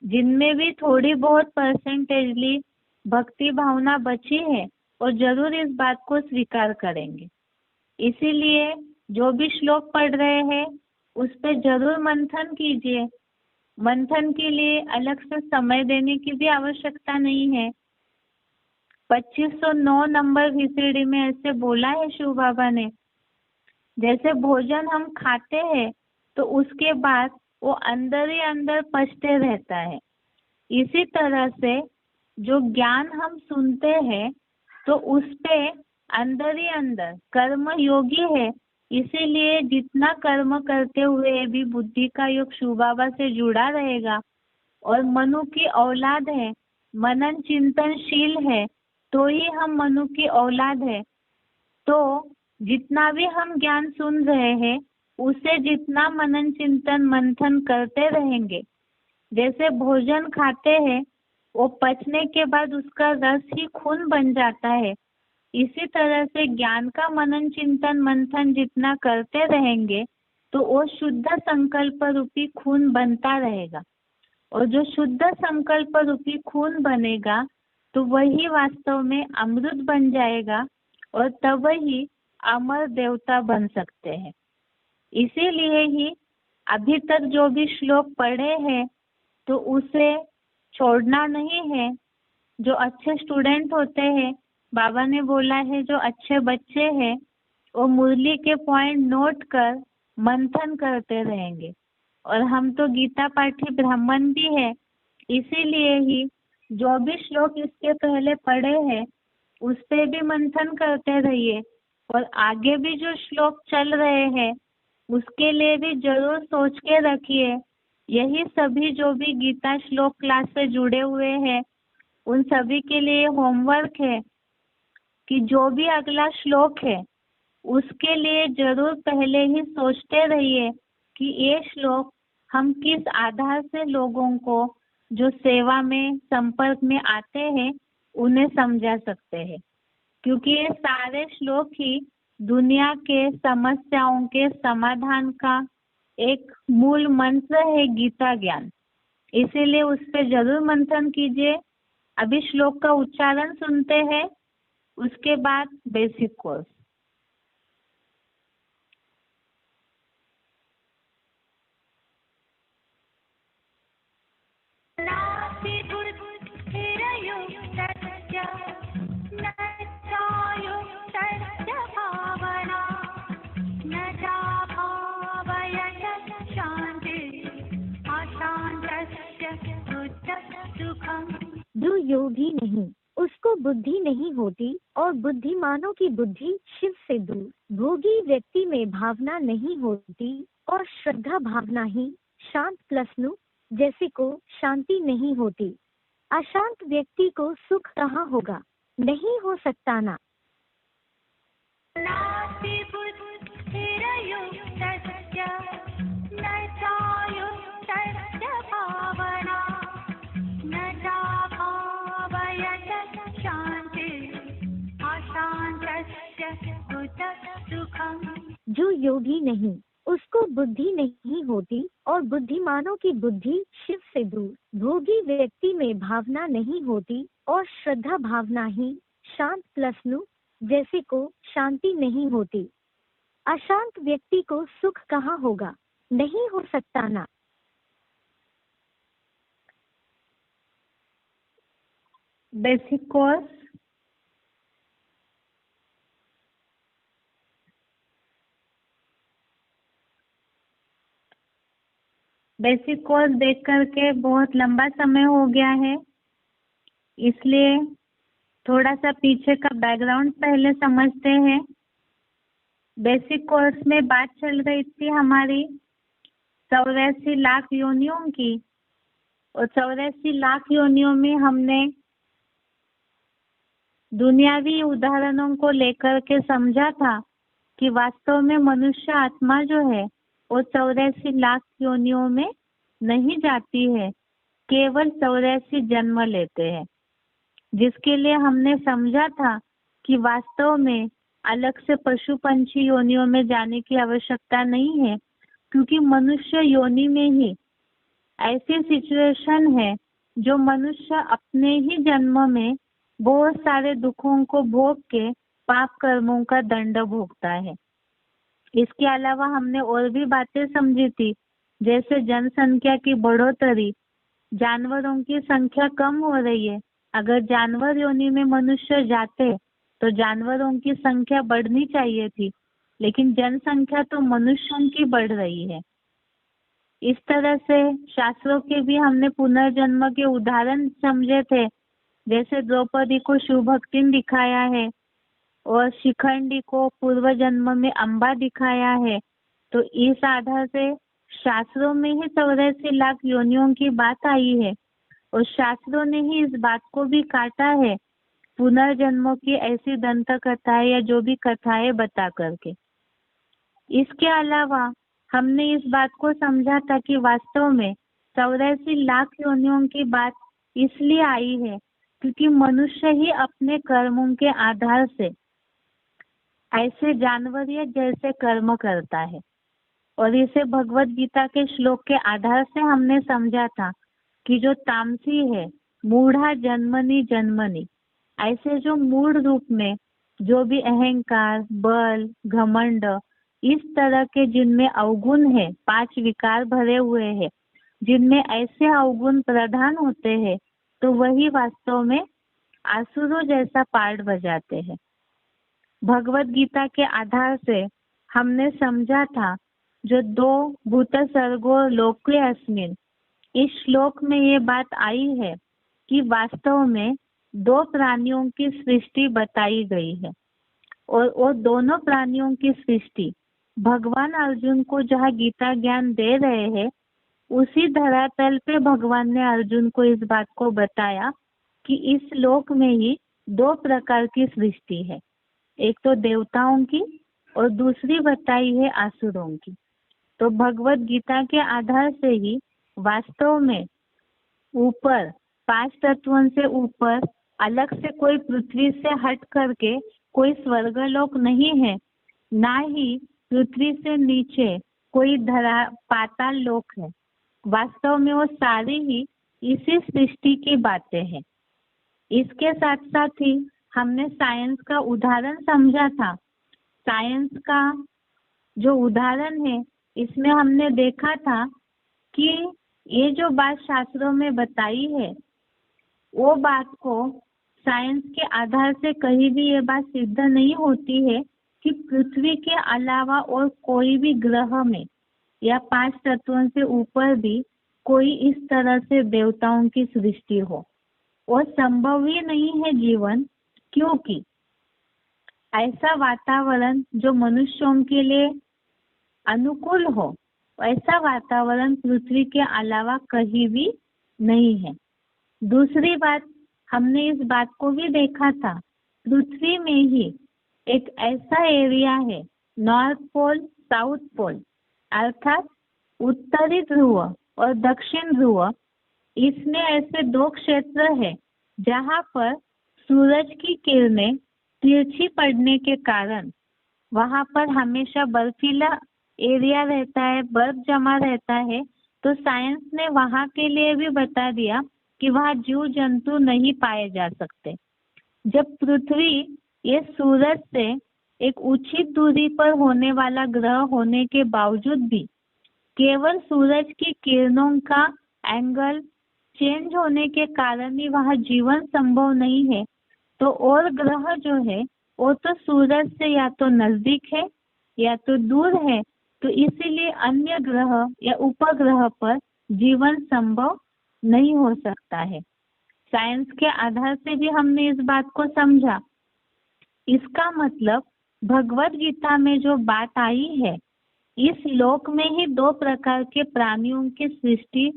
जिनमें भी थोड़ी बहुत परसेंटेजली भक्ति भावना बची है, और जरूर इस बात को स्वीकार करेंगे। इसीलिए जो भी श्लोक पढ़ रहे हैं उस पर जरूर मंथन कीजिए। मंथन के लिए अलग से समय देने की भी आवश्यकता नहीं है। 2509 नंबर VCD में ऐसे बोला है शिव बाबा ने, जैसे भोजन हम खाते हैं तो उसके बाद वो अंदर ही अंदर पचते रहता है, इसी तरह से जो ज्ञान हम सुनते हैं तो उस पे अंदर ही अंदर कर्म योगी है। इसीलिए जितना कर्म करते हुए भी बुद्धि का योग शिव बाबा से जुड़ा रहेगा, और मनु की औलाद है, मनन चिंतनशील है, तो ही हम मनु की औलाद है। तो जितना भी हम ज्ञान सुन रहे हैं उसे जितना मनन चिंतन मंथन करते रहेंगे, जैसे भोजन खाते हैं वो पचने के बाद उसका रस ही खून बन जाता है, इसी तरह से ज्ञान का मनन चिंतन मंथन जितना करते रहेंगे तो वो शुद्ध संकल्प रूपी खून बनता रहेगा, और जो शुद्ध संकल्प रूपी खून बनेगा तो वही वास्तव में अमृत बन जाएगा, और तब ही अमर देवता बन सकते हैं। इसीलिए ही अभी तक जो भी श्लोक पढ़े हैं तो उसे छोड़ना नहीं है। जो अच्छे स्टूडेंट होते हैं, बाबा ने बोला है जो अच्छे बच्चे हैं, वो मुरली के पॉइंट नोट कर मंथन करते रहेंगे। और हम तो गीता पाठी ब्राह्मण भी है, इसीलिए ही जो भी श्लोक इसके पहले पढ़े हैं उस पे भी मंथन करते रहिए, और आगे भी जो श्लोक चल रहे हैं उसके लिए भी जरूर सोच के रखिए। यही सभी जो भी गीता श्लोक क्लास से जुड़े हुए हैं उन सभी के लिए होमवर्क है कि जो भी अगला श्लोक है उसके लिए जरूर पहले ही सोचते रहिए कि ये श्लोक हम किस आधार से लोगों को जो सेवा में संपर्क में आते हैं उन्हें समझा सकते हैं। क्योंकि ये सारे श्लोक ही दुनिया के समस्याओं के समाधान का एक मूल मंत्र है, गीता ज्ञान। इसीलिए उस पर जरूर मंथन कीजिए। अभी श्लोक का उच्चारण सुनते हैं, उसके बाद बेसिक कोर्स। जो योगी नहीं उसको बुद्धि नहीं होती, और बुद्धिमानों की बुद्धि शिव से दूर। भोगी व्यक्ति में भावना नहीं होती, और श्रद्धा भावना ही शांत प्लसनु जैसे को शांति नहीं होती। अशांत व्यक्ति को सुख कहाँ होगा, नहीं हो सकता ना। जो योगी नहीं उसको बुद्धि नहीं होती और बुद्धिमानों की बुद्धि शिव से दूर। भोगी व्यक्ति में भावना नहीं होती और श्रद्धा भावना ही शांत प्लस जैसे को शांति नहीं होती। अशांत व्यक्ति को सुख कहाँ होगा, नहीं हो सकता ना। बेसिक कोर्स देख करके बहुत लंबा समय हो गया है, इसलिए थोड़ा सा पीछे का बैकग्राउंड पहले समझते हैं। बेसिक कोर्स में बात चल रही थी हमारी 84 लाख योनियों की, और 84 लाख योनियों में हमने दुनियावी उदाहरणों को लेकर के समझा था कि वास्तव में मनुष्य आत्मा जो है वो 84 लाख योनियों में नहीं जाती है, केवल 84 जन्म लेते हैं। जिसके लिए हमने समझा था कि वास्तव में अलग से पशु पंछी योनियों में जाने की आवश्यकता नहीं है, क्योंकि मनुष्य योनि में ही ऐसी सिचुएशन है जो मनुष्य अपने ही जन्म में बहुत सारे दुखों को भोग के पाप कर्मों का दंड भोगता है। इसके अलावा हमने और भी बातें समझी थी, जैसे जनसंख्या की बढ़ोतरी, जानवरों की संख्या कम हो रही है। अगर जानवर योनि में मनुष्य जाते तो जानवरों की संख्या बढ़नी चाहिए थी, लेकिन जनसंख्या तो मनुष्यों की बढ़ रही है। इस तरह से शास्त्रों के भी हमने पुनर्जन्म के उदाहरण समझे थे, जैसे द्रौपदी को शिवभक्तिन दिखाया है और शिखंडी को पूर्व जन्म में अम्बा दिखाया है। तो इस आधार से शास्त्रों में ही 84 लाख योनियों की बात आई है, और शास्त्रों ने ही इस बात को भी काटा है पुनर्जन्मों की ऐसी दंत कथाएं या जो भी कथाएं बता करके। इसके अलावा हमने इस बात को समझा था कि वास्तव में 84 लाख योनियों की बात इसलिए आई है क्योंकि मनुष्य ही अपने कर्मों के आधार से ऐसे जानवरीय जैसे कर्म करता है। और इसे भगवत गीता के श्लोक के आधार से हमने समझा था कि जो तामसी है, मूढ़ा जन्मनी जन्मनी, ऐसे जो मूढ़ रूप में जो भी अहंकार, बल, घमंड, इस तरह के जिनमें अवगुण है, 5 विकार भरे हुए हैं, जिनमें ऐसे अवगुण प्रधान होते हैं, तो वही वास्तव में आसुरों जैसा पार्ट बजाते हैं। भगवत गीता के आधार से हमने समझा था जो 2 भूत सर्गो लोके अस्मिन, इस श्लोक में ये बात आई है कि वास्तव में 2 प्राणियों की सृष्टि बताई गई है, और वो दोनों प्राणियों की सृष्टि भगवान अर्जुन को जहाँ गीता ज्ञान दे रहे हैं, उसी धरातल पे भगवान ने अर्जुन को इस बात को बताया कि इस लोक में ही 2 प्रकार की सृष्टि है, एक तो देवताओं की और दूसरी बताई है आसुरों की। तो भगवत गीता के आधार से ही वास्तव में ऊपर 5 तत्वों से ऊपर अलग से कोई पृथ्वी से हट करके कोई स्वर्गलोक नहीं है, ना ही पृथ्वी से नीचे कोई पाताल लोक है। वास्तव में वो सारी ही इसी सृष्टि की बातें हैं। इसके साथ साथ ही हमने साइंस का उदाहरण समझा था। साइंस का जो उदाहरण है, इसमें हमने देखा था कि ये जो बात शास्त्रों में बताई है, वो बात को साइंस के आधार से कहीं भी ये बात सिद्ध नहीं होती है कि पृथ्वी के अलावा और कोई भी ग्रह में या 5 तत्वों से ऊपर भी कोई इस तरह से देवताओं की सृष्टि हो। और संभव ही नहीं है जीवन, क्योंकि ऐसा वातावरण जो मनुष्यों के लिए अनुकूल हो, ऐसा वातावरण पृथ्वी के अलावा कहीं भी नहीं है। दूसरी बात, हमने इस बात को भी देखा था, पृथ्वी में ही एक ऐसा एरिया है, नॉर्थ पोल, साउथ पोल, अर्थात उत्तरी ध्रुव और दक्षिण ध्रुव। इसमें ऐसे 2 क्षेत्र है जहाँ पर सूरज की किरणें तिरछी पड़ने के कारण वहां पर हमेशा बर्फीला एरिया रहता है, बर्फ जमा रहता है। तो साइंस ने वहां के लिए भी बता दिया कि वहां जीव जंतु नहीं पाए जा सकते। जब पृथ्वी ये सूरज से एक उचित दूरी पर होने वाला ग्रह होने के बावजूद भी केवल सूरज की किरणों का एंगल चेंज होने के कारण ही वहाँ जीवन संभव नहीं है, तो और ग्रह जो है वो तो सूरज से या तो नजदीक है या तो दूर है, तो इसीलिए अन्य ग्रह या उपग्रह पर जीवन संभव नहीं हो सकता है। साइंस के आधार से भी हमने इस बात को समझा। इसका मतलब भगवत गीता में जो बात आई है, इस लोक में ही दो प्रकार के प्राणियों की सृष्टि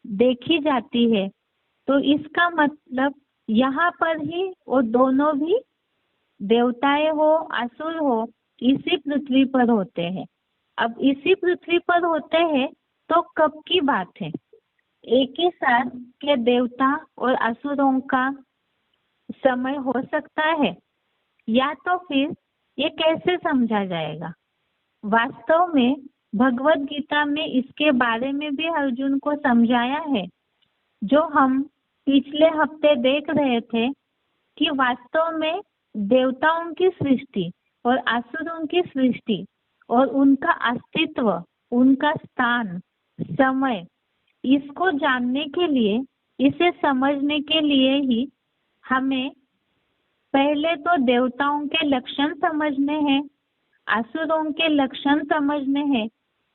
देखी जाती है, तो इसका मतलब यहाँ पर ही वो दोनों भी देवताएं हो असुर हो इसी पृथ्वी पर होते हैं। अब इसी पृथ्वी पर होते हैं तो कब की बात है? एक ही साथ के देवता और असुरों का समय हो सकता है, या तो फिर ये कैसे समझा जाएगा? वास्तव में भगवत गीता में इसके बारे में भी अर्जुन को समझाया है, जो हम पिछले हफ्ते देख रहे थे कि वास्तव में देवताओं की सृष्टि और असुरों की सृष्टि और उनका अस्तित्व, उनका स्थान, समय, इसको जानने के लिए, इसे समझने के लिए ही हमें पहले तो देवताओं के लक्षण समझने हैं, असुरों के लक्षण समझने हैं,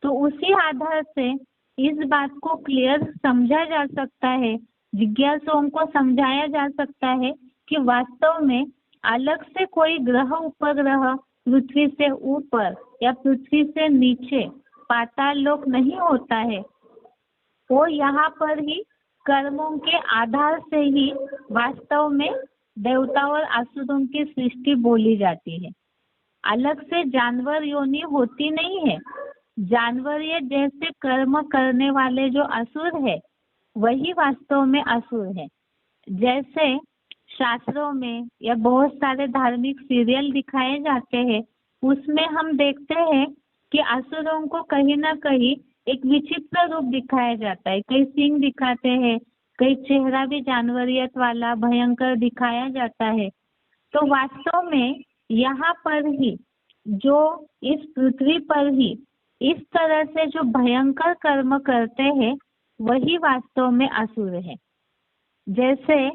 तो उसी आधार से इस बात को क्लियर समझा जा सकता है, जिज्ञासुओं को समझाया जा सकता है कि वास्तव में अलग से कोई ग्रह उपग्रह पृथ्वी से ऊपर या पृथ्वी से नीचे पाताल लोक नहीं होता है। वो यहाँ पर ही कर्मों के आधार से ही वास्तव में देवता और असुरों की सृष्टि बोली जाती है। अलग से जानवर योनि होती नहीं है। जानवर ये जैसे कर्म करने वाले जो असुर है, वही वास्तव में असुर है। जैसे शास्त्रों में या बहुत सारे धार्मिक सीरियल दिखाए जाते हैं, उसमें हम देखते हैं कि असुरों को कहीं ना कहीं एक विचित्र रूप दिखाया जाता है। कई सिंह दिखाते हैं, कई चेहरा भी जानवरियत वाला भयंकर दिखाया जाता है। तो वास्तव में यहाँ पर ही जो इस पृथ्वी पर ही इस तरह से जो भयंकर कर्म करते हैं, वही वास्तव में असुर है। जैसे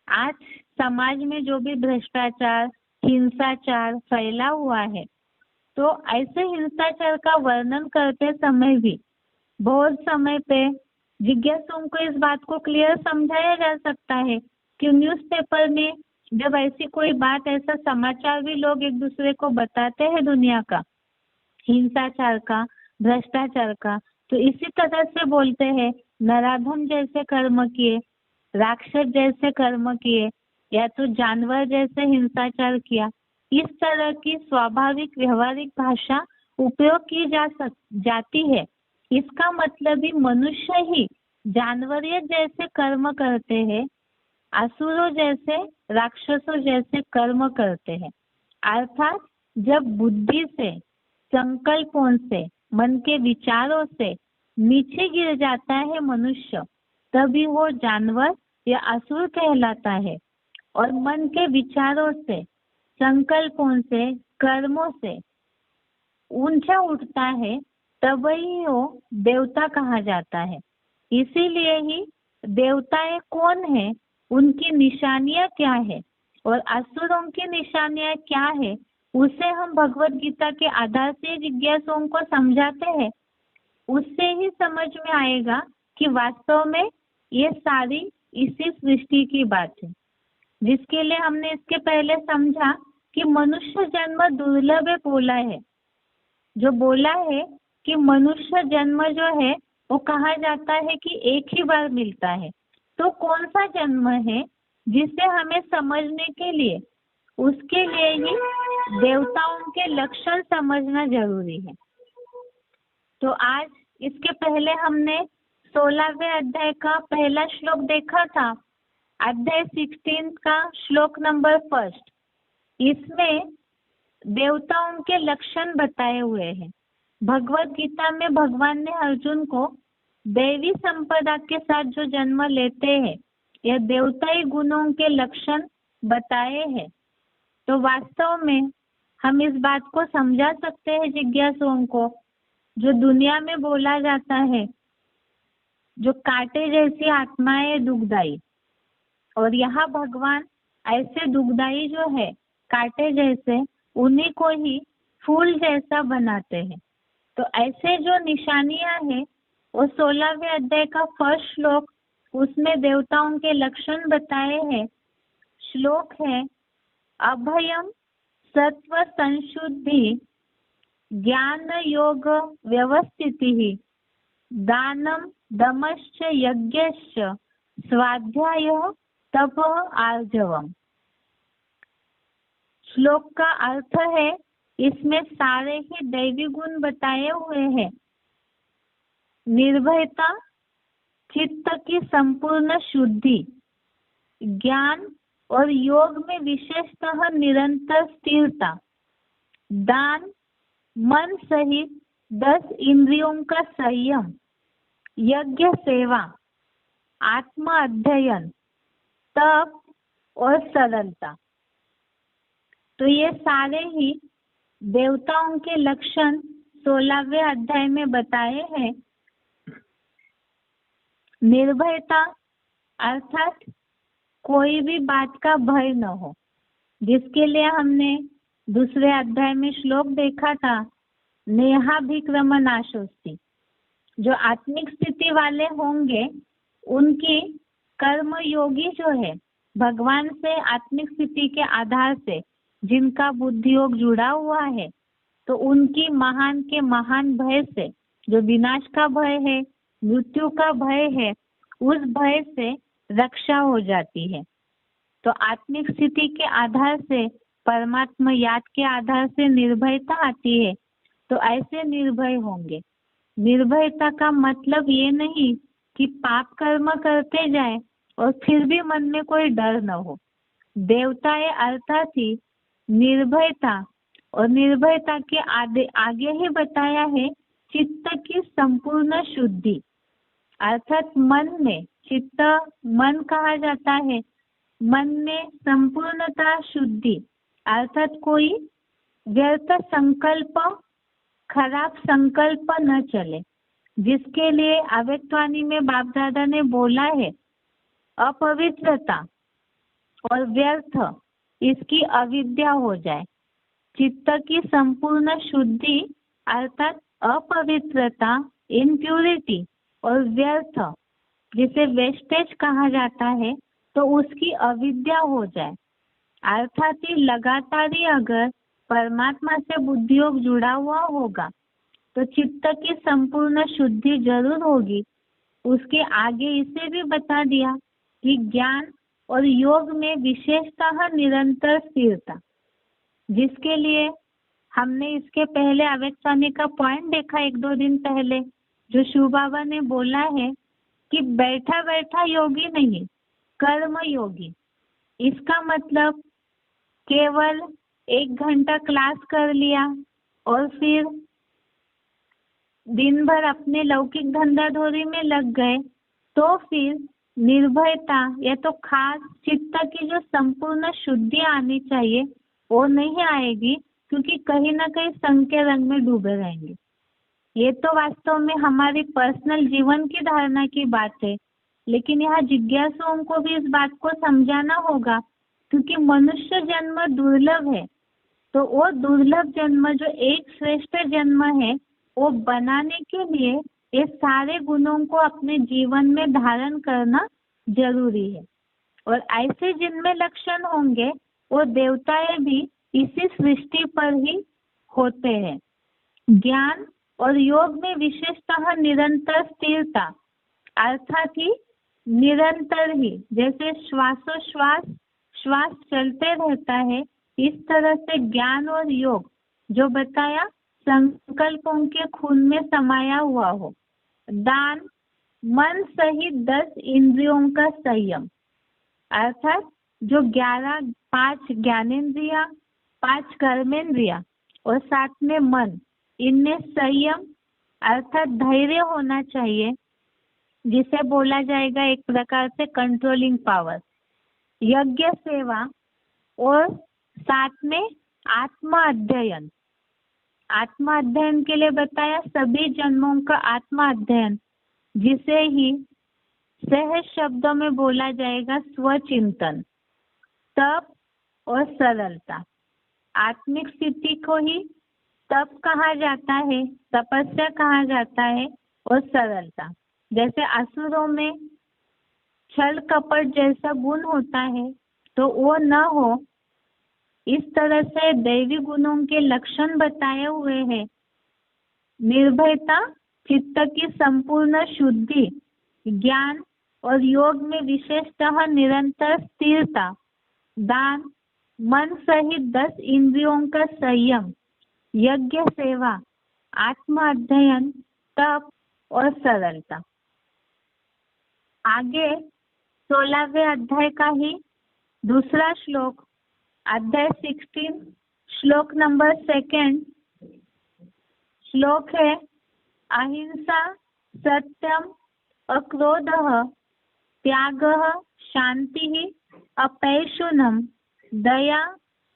आज समाज में जो भी भ्रष्टाचार, हिंसाचार फैला हुआ है, तो ऐसे हिंसाचार का वर्णन करते समय भी बहुत समय पे जिज्ञासुओं को इस बात को क्लियर समझाया जा सकता है कि न्यूज़पेपर में जब ऐसी कोई बात, ऐसा समाचार भी लोग एक दूसरे को बताते हैं दुनिया का, हिंसाचार का, भ्रष्टाचार का, तो इसी तरह से बोलते हैं नराधम जैसे कर्म किए, राक्षस जैसे कर्म किए, या तो जानवर जैसे हिंसाचार किया। इस तरह की स्वाभाविक व्यवहारिक भाषा उपयोग की जाती है। इसका मतलब ही मनुष्य ही जानवरियत जैसे कर्म करते हैं, असुरों जैसे, राक्षसों जैसे कर्म करते हैं। अर्थात जब बुद्धि से, संकल्पों से, मन के विचारों से नीचे गिर जाता है मनुष्य, तभी वो जानवर या असुर कहलाता है। और मन के विचारों से, संकल्पों से, कर्मों से ऊंचा उठता है, तब ही वो देवता कहा जाता है। इसीलिए ही देवताएं कौन है, उनकी निशानियां क्या है और असुरों की निशानियां क्या है, उसे हम भगवत गीता के आधार से जिज्ञासुओं को समझाते हैं। उससे ही समझ में आएगा कि वास्तव में ये सारी इसी सृष्टि की बात है, जिसके लिए हमने इसके पहले समझा कि मनुष्य जन्म दुर्लभ बोला है। जो बोला है कि मनुष्य जन्म जो है वो कहा जाता है कि एक ही बार मिलता है, तो कौन सा जन्म है जिसे हमें समझने के लिए, उसके लिए ही देवताओं के लक्षण समझना जरूरी है। तो आज इसके पहले हमने 16वें अध्याय का पहला श्लोक देखा था, अध्याय 16 का श्लोक नंबर 1। इसमें देवताओं के लक्षण बताए हुए हैं। भगवत गीता में भगवान ने अर्जुन को दैवी संपदा के साथ जो जन्म लेते हैं यह देवताई गुणों के लक्षण बताए हैं। तो वास्तव में हम इस बात को समझा सकते हैं जिज्ञासुओं को, जो दुनिया में बोला जाता है जो कांटे जैसी आत्माएं दुखदाई, और यहाँ भगवान ऐसे दुखदाई जो है कांटे जैसे उन्हीं को ही फूल जैसा बनाते हैं। तो ऐसे जो निशानियां हैं वो 16वें अध्याय का फर्स्ट श्लोक, उसमें देवताओं के लक्षण बताए हैं। श्लोक है, अभयम सत्व संशुद्धि ज्ञान योग व्यवस्थिति दानम दमश्च यज्ञश्च स्वाध्याय तप आर्जवम। श्लोक का अर्थ है इसमें सारे ही दैवी गुण बताए हुए हैं। निर्भयता, चित्त की संपूर्ण शुद्धि, ज्ञान और योग में विशेषतः निरंतर स्थिरता, दान, मन सहित 10 इंद्रियों का संयम, यज्ञ सेवा, आत्म अध्ययन, तप और सरलता। तो ये सारे ही देवताओं के लक्षण 16वें अध्याय में बताए हैं। निर्भयता अर्थात कोई भी बात का भय न हो, जिसके लिए हमने दूसरे अध्याय में श्लोक देखा था, नेहाभिक्रम नाशोस्ति। जो आत्मिक स्थिति वाले होंगे उनकी कर्म योगी जो है भगवान से आत्मिक स्थिति के आधार से जिनका बुद्धि योग जुड़ा हुआ है, तो उनकी महान के महान भय से, जो विनाश का भय है, मृत्यु का भय है, उस भय से रक्षा हो जाती है। तो आत्मिक स्थिति के आधार से, परमात्मा याद के आधार से निर्भयता आती है। तो ऐसे निर्भय होंगे। निर्भयता का मतलब ये नहीं कि पाप कर्म करते जाए और फिर भी मन में कोई डर न हो। देवताएं अर्थात ही निर्भयता, और निर्भयता के आगे ही बताया है चित्त की संपूर्ण शुद्धि, अर्थात मन में, चित्त मन कहा जाता है, मन में संपूर्णता शुद्धि, अर्थात कोई व्यर्थ संकल्प, खराब संकल्प न चले, जिसके लिए अव्यक्तवाणी में बाप दादा ने बोला है अपवित्रता और व्यर्थ इसकी अविद्या हो जाए। चित्त की संपूर्ण शुद्धि अर्थात अपवित्रता, इम्प्यूरिटी और व्यर्थ जिसे वेस्टेज कहा जाता है, तो उसकी अविद्या हो जाए। अर्थात ही लगातार ही अगर परमात्मा से बुद्धि योग जुड़ा हुआ होगा तो चित्त की संपूर्ण शुद्धि जरूर होगी। उसके आगे इसे भी बता दिया कि ज्ञान और योग में विशेषतः निरंतर स्थिरता, जिसके लिए हमने इसके पहले अव्यक्तवाणी का पॉइंट देखा 1-2 दिन पहले, जो शिव बाबा ने बोला है कि बैठा बैठा योगी नहीं, कर्म योगी। इसका मतलब केवल 1 घंटा क्लास कर लिया और फिर दिन भर अपने लौकिक धंधाधोरी में लग गए, तो फिर निर्भयता या तो खास चित्त की जो संपूर्ण शुद्धि आनी चाहिए वो नहीं आएगी, क्योंकि कहीं ना कहीं संग के रंग में डूबे रहेंगे। ये तो वास्तव में हमारी पर्सनल जीवन की धारणा की बात है, लेकिन यहाँ जिज्ञासुओं को भी इस बात को समझाना होगा, क्योंकि मनुष्य जन्म दुर्लभ है। तो वो दुर्लभ जन्म जो एक श्रेष्ठ जन्म है, वो बनाने के लिए ये सारे गुणों को अपने जीवन में धारण करना जरूरी है। और ऐसे जिनमें लक्षण होंगे वो देवताएं भी इसी सृष्टि पर ही होते हैं। ज्ञान और योग में विशेषतः निरंतर स्थिरता, अर्थात ही निरंतर ही, जैसे श्वासोश्वास श्वास चलते रहता है, इस तरह से ज्ञान और योग जो बताया संकल्पों के खून में समाया हुआ हो। दान, मन सहित 10 इंद्रियों का संयम, अर्थात जो 5 ज्ञानेंद्रिया, 5 कर्मेंद्रिया और 7 में मन, इनमें संयम अर्थात धैर्य होना चाहिए, जिसे बोला जाएगा एक प्रकार से कंट्रोलिंग पावर। यज्ञ सेवा और 7 में आत्मा अध्ययन। आत्मा अध्ययन के लिए बताया सभी जन्मों का आत्मा अध्ययन, जिसे ही सहज शब्दों में बोला जाएगा स्वचिंतन। तप और सरलता, आत्मिक स्थिति को ही तप कहा जाता है, तपस्या कहा जाता है, और सरलता। जैसे असुरों में छल कपट जैसा गुण होता है तो वो न हो, इस तरह से दैवी गुणों के लक्षण बताए हुए हैं। निर्भयता, चित्त की संपूर्ण शुद्धि, ज्ञान और योग में विशेषतः निरंतर स्थिरता, दान, मन सहित 10 इंद्रियों का संयम, यज्ञ सेवा, आत्मा अध्ययन, तप और सरलता। आगे 16वें अध्याय का ही दूसरा श्लोक, अध्याय 16, श्लोक नंबर 2, श्लोक है अहिंसा, सत्यम, अक्रोधः, त्यागः, शांतिः, अपैशुनम, दया,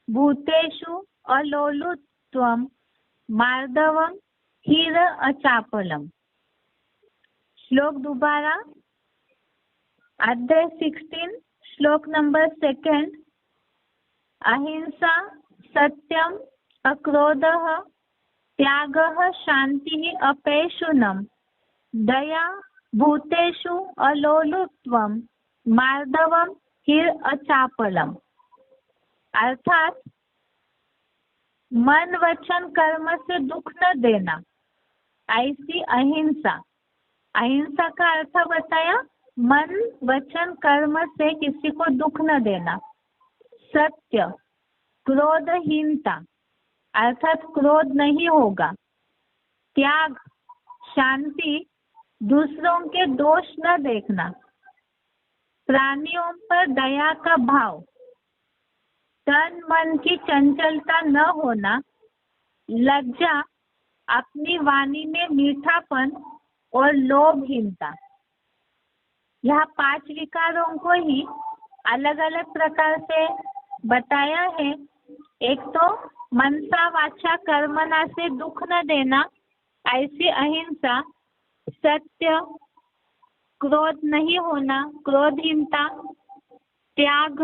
भूतेषु अलोलुत्वम, मार्दवम, हीर अचापलम। श्लोक दोबारा, अध्याय 16, श्लोक नंबर 2, अहिंसा, सत्यम, अक्रोधः, त्यागः, शांतिः, अपैशुनम, दया, भूतेषु अलोलुत्वम, मार्दवम, हीर अचापलम। अर्थात मन वचन कर्म से दुख न देना, ऐसी अहिंसा। अहिंसा का अर्थ बताया, मन वचन कर्म से किसी को दुख न देना। सत्य, क्रोधहीनता अर्थात क्रोध नहीं होगा। त्याग, शांति, दूसरों के दोष न देखना। प्राणियों पर दया का भाव, तन मन की चंचलता न होना, लज्जा, अपनी वाणी में मीठापन और लोभहीनता। यह 5 विकारों को ही अलग अलग प्रकार से बताया है। एक तो मनसा वाचा कर्मणा से दुख न देना, ऐसी अहिंसा। सत्य, क्रोध नहीं होना, क्रोधहीनता। त्याग,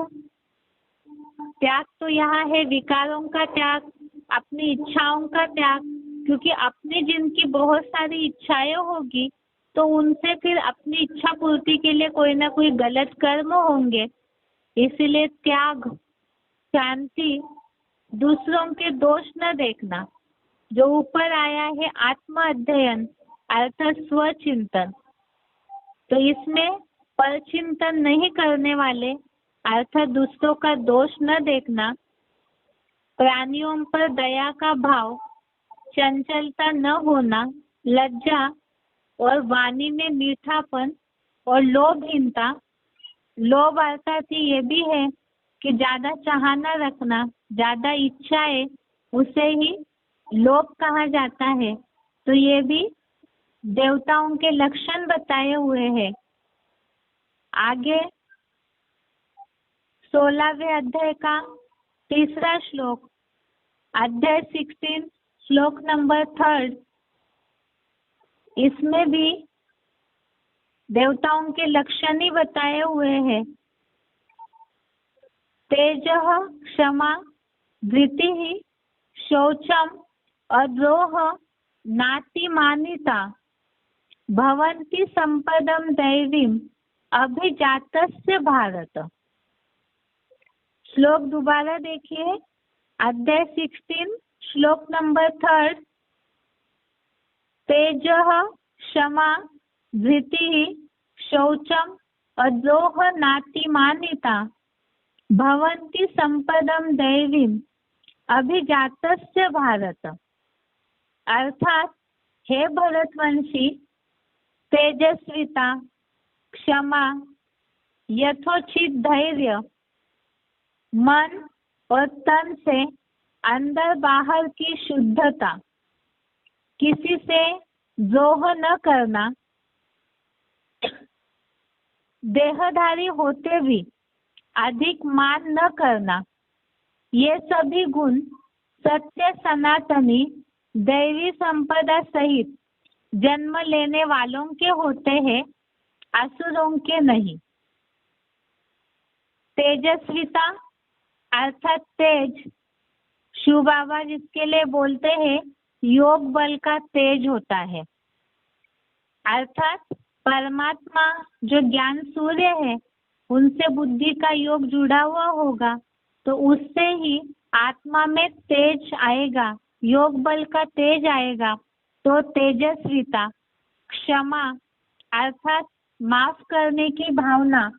त्याग तो यहाँ है विकारों का त्याग, अपनी इच्छाओं का त्याग, क्योंकि अपनी जिनकी बहुत सारी इच्छाएं होगी तो उनसे फिर अपनी इच्छा पूर्ति के लिए कोई ना कोई गलत कर्म होंगे, इसलिए त्याग। शांति, दूसरों के दोष न देखना। जो ऊपर आया है आत्मा अध्ययन अर्थात स्वचिंतन, तो इसमें परचिंतन नहीं करने वाले अर्थात दूसरों का दोष न देखना। प्राणियों पर दया का भाव, चंचलता न होना, लज्जा और वाणी में मीठापन और लोभहीनता। लोभ अर्थात ये भी है कि ज्यादा चाहना रखना, ज्यादा इच्छाएं, उसे ही लोभ कहा जाता है। तो ये भी देवताओं के लक्षण बताए हुए हैं। आगे 16वें अध्याय का तीसरा श्लोक, अध्याय 16, श्लोक नंबर 3, इसमें भी देवताओं के लक्षण ही बताए हुए हैं। तेजः, क्षमा, धृतिः, शौचम, अद्रोह, नातिमानिता, भवन्ति संपदम दैवीम अभिजातस्य भारत। श्लोक दोबारा देखिए, अध्याय 16, श्लोक नंबर 3, तेजः, क्षमा, धृतिः, शौचम, अद्रोह, नातिमानिता, भवन्ति संपदम दैवीम अभिजातस्य भारत। अर्थात हे भरतवंशी, तेजस्विता, क्षमा, यथोचित धैर्य, मन और तन से अंदर बाहर की शुद्धता, किसी से द्रोह न करना, देहधारी होते भी अधिक मान न करना, ये सभी गुण सत्य सनातनी दैवी संपदा सहित जन्म लेने वालों के होते हैं, असुरों के नहीं। तेजस्विता अर्थात तेज, शिव बाबा जिसके लिए बोलते हैं योग बल का तेज होता है, अर्थात परमात्मा जो ज्ञान सूर्य है उनसे बुद्धि का योग जुड़ा हुआ होगा तो उससे ही आत्मा में तेज आएगा, योग बल का तेज आएगा। तो तेजस्विता, क्षमा अर्थात माफ करने की भावना,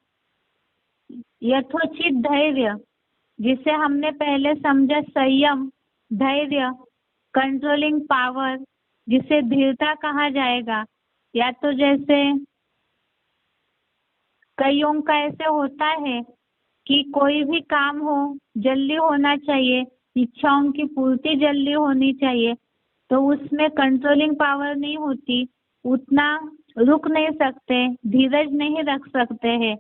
यथोचित धैर्य जिसे हमने पहले समझा संयम, धैर्य, कंट्रोलिंग पावर जिसे धीरता कहा जाएगा, या तो जैसे कईयों का ऐसे होता है कि कोई भी काम हो जल्दी होना चाहिए, इच्छाओं की पूर्ति जल्दी होनी चाहिए, तो उसमें कंट्रोलिंग पावर नहीं होती, उतना रुक नहीं सकते, धीरज नहीं रख सकते हैं,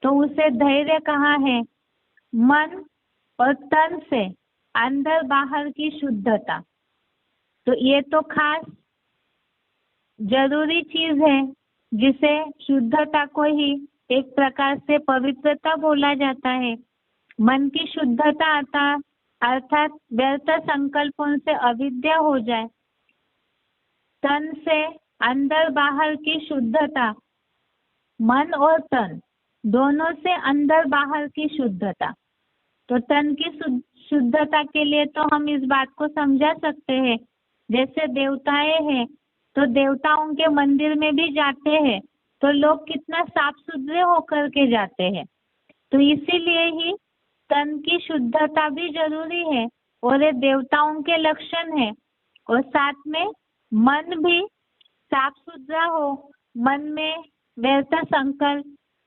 तो उसे धैर्य कहा है। मन और तन से अंदर बाहर की शुद्धता, तो ये तो खास जरूरी चीज है जिसे शुद्धता को ही एक प्रकार से पवित्रता बोला जाता है। मन की शुद्धता अर्थात व्यर्थ संकल्पों से अविद्या हो जाए। तन से अंदर बाहर की शुद्धता, मन और तन दोनों से अंदर बाहर की शुद्धता। तो तन की शुद्धता के लिए तो हम इस बात को समझा सकते हैं, जैसे देवताएं हैं तो देवताओं के मंदिर में भी जाते हैं तो लोग कितना साफ सुथरे होकर के जाते हैं, तो इसीलिए ही तन की शुद्धता भी जरूरी है और ये देवताओं के लक्षण है। और साथ में मन भी साफ सुथरा हो, मन में व्यर्थ संकल्प,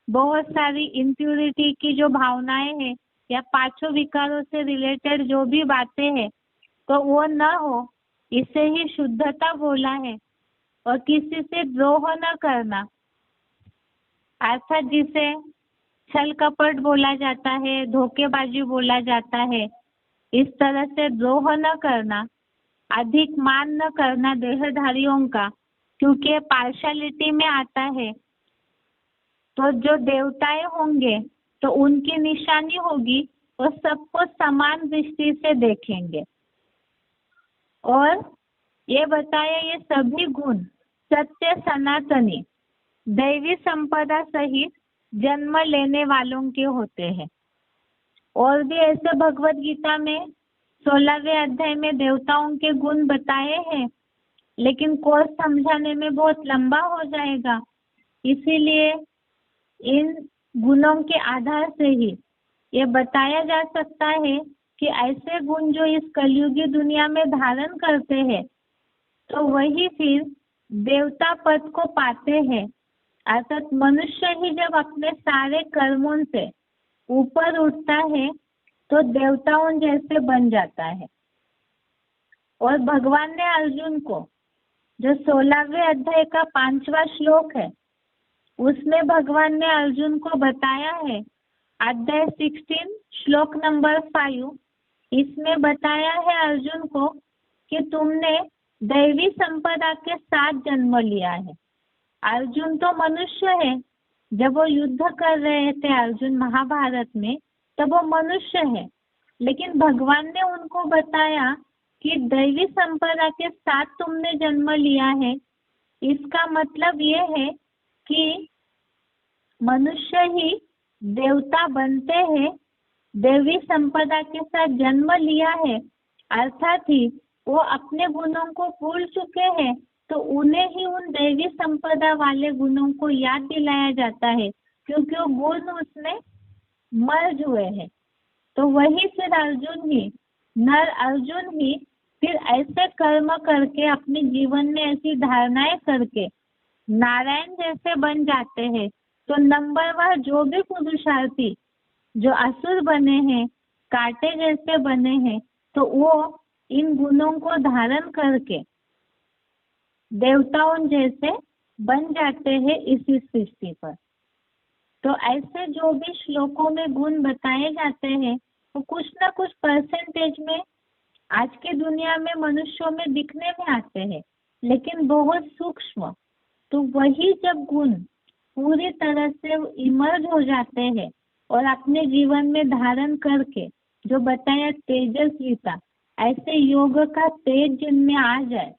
बहुत सारी इम्प्यूरिटी की जो भावनाएं हैं या पांचों विकारों से रिलेटेड जो भी बातें हैं तो वो न हो, इसे ही शुद्धता बोला है। और किसी से द्रोह न करना, अर्थात जिसे छल कपट बोला जाता है, धोखेबाजी बोला जाता है, इस तरह से द्रोह न करना, अधिक मान न करना देहधारियों का, क्योंकि पार्शलिटी में आता है। तो जो देवताएं होंगे तो उनकी निशानी होगी और सबको समान दृष्टि से देखेंगे। और ये बताया ये सभी गुण सत्य सनातनी दैवी संपदा सहित जन्म लेने वालों के होते हैं। और भी ऐसे भगवत गीता में 16वें अध्याय में देवताओं के गुण बताए हैं, लेकिन कोर्स समझाने में बहुत लंबा हो जाएगा, इसीलिए इन गुणों के आधार से ही ये बताया जा सकता है कि ऐसे गुण जो इस कलयुगी दुनिया में धारण करते हैं तो वही फिर देवता पद को पाते हैं। अर्थात मनुष्य ही जब अपने सारे कर्मों से ऊपर उठता है तो देवताओं जैसे बन जाता है। और भगवान ने अर्जुन को जो 16वें अध्याय का 5वां श्लोक है उसमें भगवान ने अर्जुन को बताया है, अध्याय 16 श्लोक नंबर 5, इसमें बताया है अर्जुन को कि तुमने दैवी संपदा के साथ जन्म लिया है। अर्जुन तो मनुष्य है, जब वो युद्ध कर रहे थे अर्जुन महाभारत में तब वो मनुष्य है, लेकिन भगवान ने उनको बताया कि दैवी संपदा के साथ तुमने जन्म लिया है। इसका मतलब ये है कि मनुष्य ही देवता बनते हैं, दैवी संपदा के साथ जन्म लिया है, अर्थात ही वो अपने गुणों को भूल चुके हैं तो उन्हें ही उन दैवी संपदा वाले गुणों को याद दिलाया जाता है, क्योंकि वो गुण उसमें मर्ज हुए हैं। तो वही फिर अर्जुन ही, नर अर्जुन ही फिर ऐसे कर्म करके अपने जीवन में ऐसी धारणाएं करके नारायण जैसे बन जाते हैं। तो नंबरवार जो भी पुरुषार्थी जो असुर बने हैं, कांटे जैसे बने हैं, तो वो इन गुणों को धारण करके देवताओं जैसे बन जाते हैं इसी सृष्टि पर। तो ऐसे जो भी श्लोकों में गुण बताए जाते हैं वो कुछ ना कुछ परसेंटेज में आज के दुनिया में मनुष्यों में दिखने में आते हैं, लेकिन बहुत सूक्ष्म। तो वही जब गुण पूरी तरह से इमर्ज हो जाते हैं और अपने जीवन में धारण करके, जो बताया तेजस्विता, ऐसे योग का तेज जिनमें आ जाए,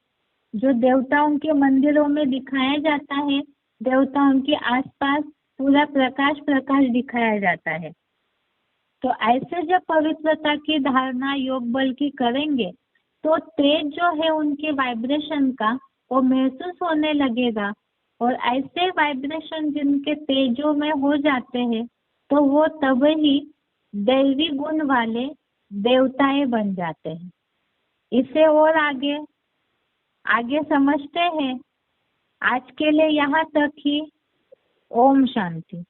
जो देवताओं के मंदिरों में दिखाया जाता है, देवताओं के आसपास पूरा प्रकाश प्रकाश दिखाया जाता है। तो ऐसे जब पवित्रता की धारणा योग बल की करेंगे तो तेज जो है उनके वाइब्रेशन का वो महसूस होने लगेगा। और ऐसे वाइब्रेशन जिनके तेजों में हो जाते हैं तो वो तब ही दैवी गुण वाले देवताएं बन जाते हैं। इसे और आगे आगे समझते हैं। आज के लिए यहाँ तक ही। ओम शांति।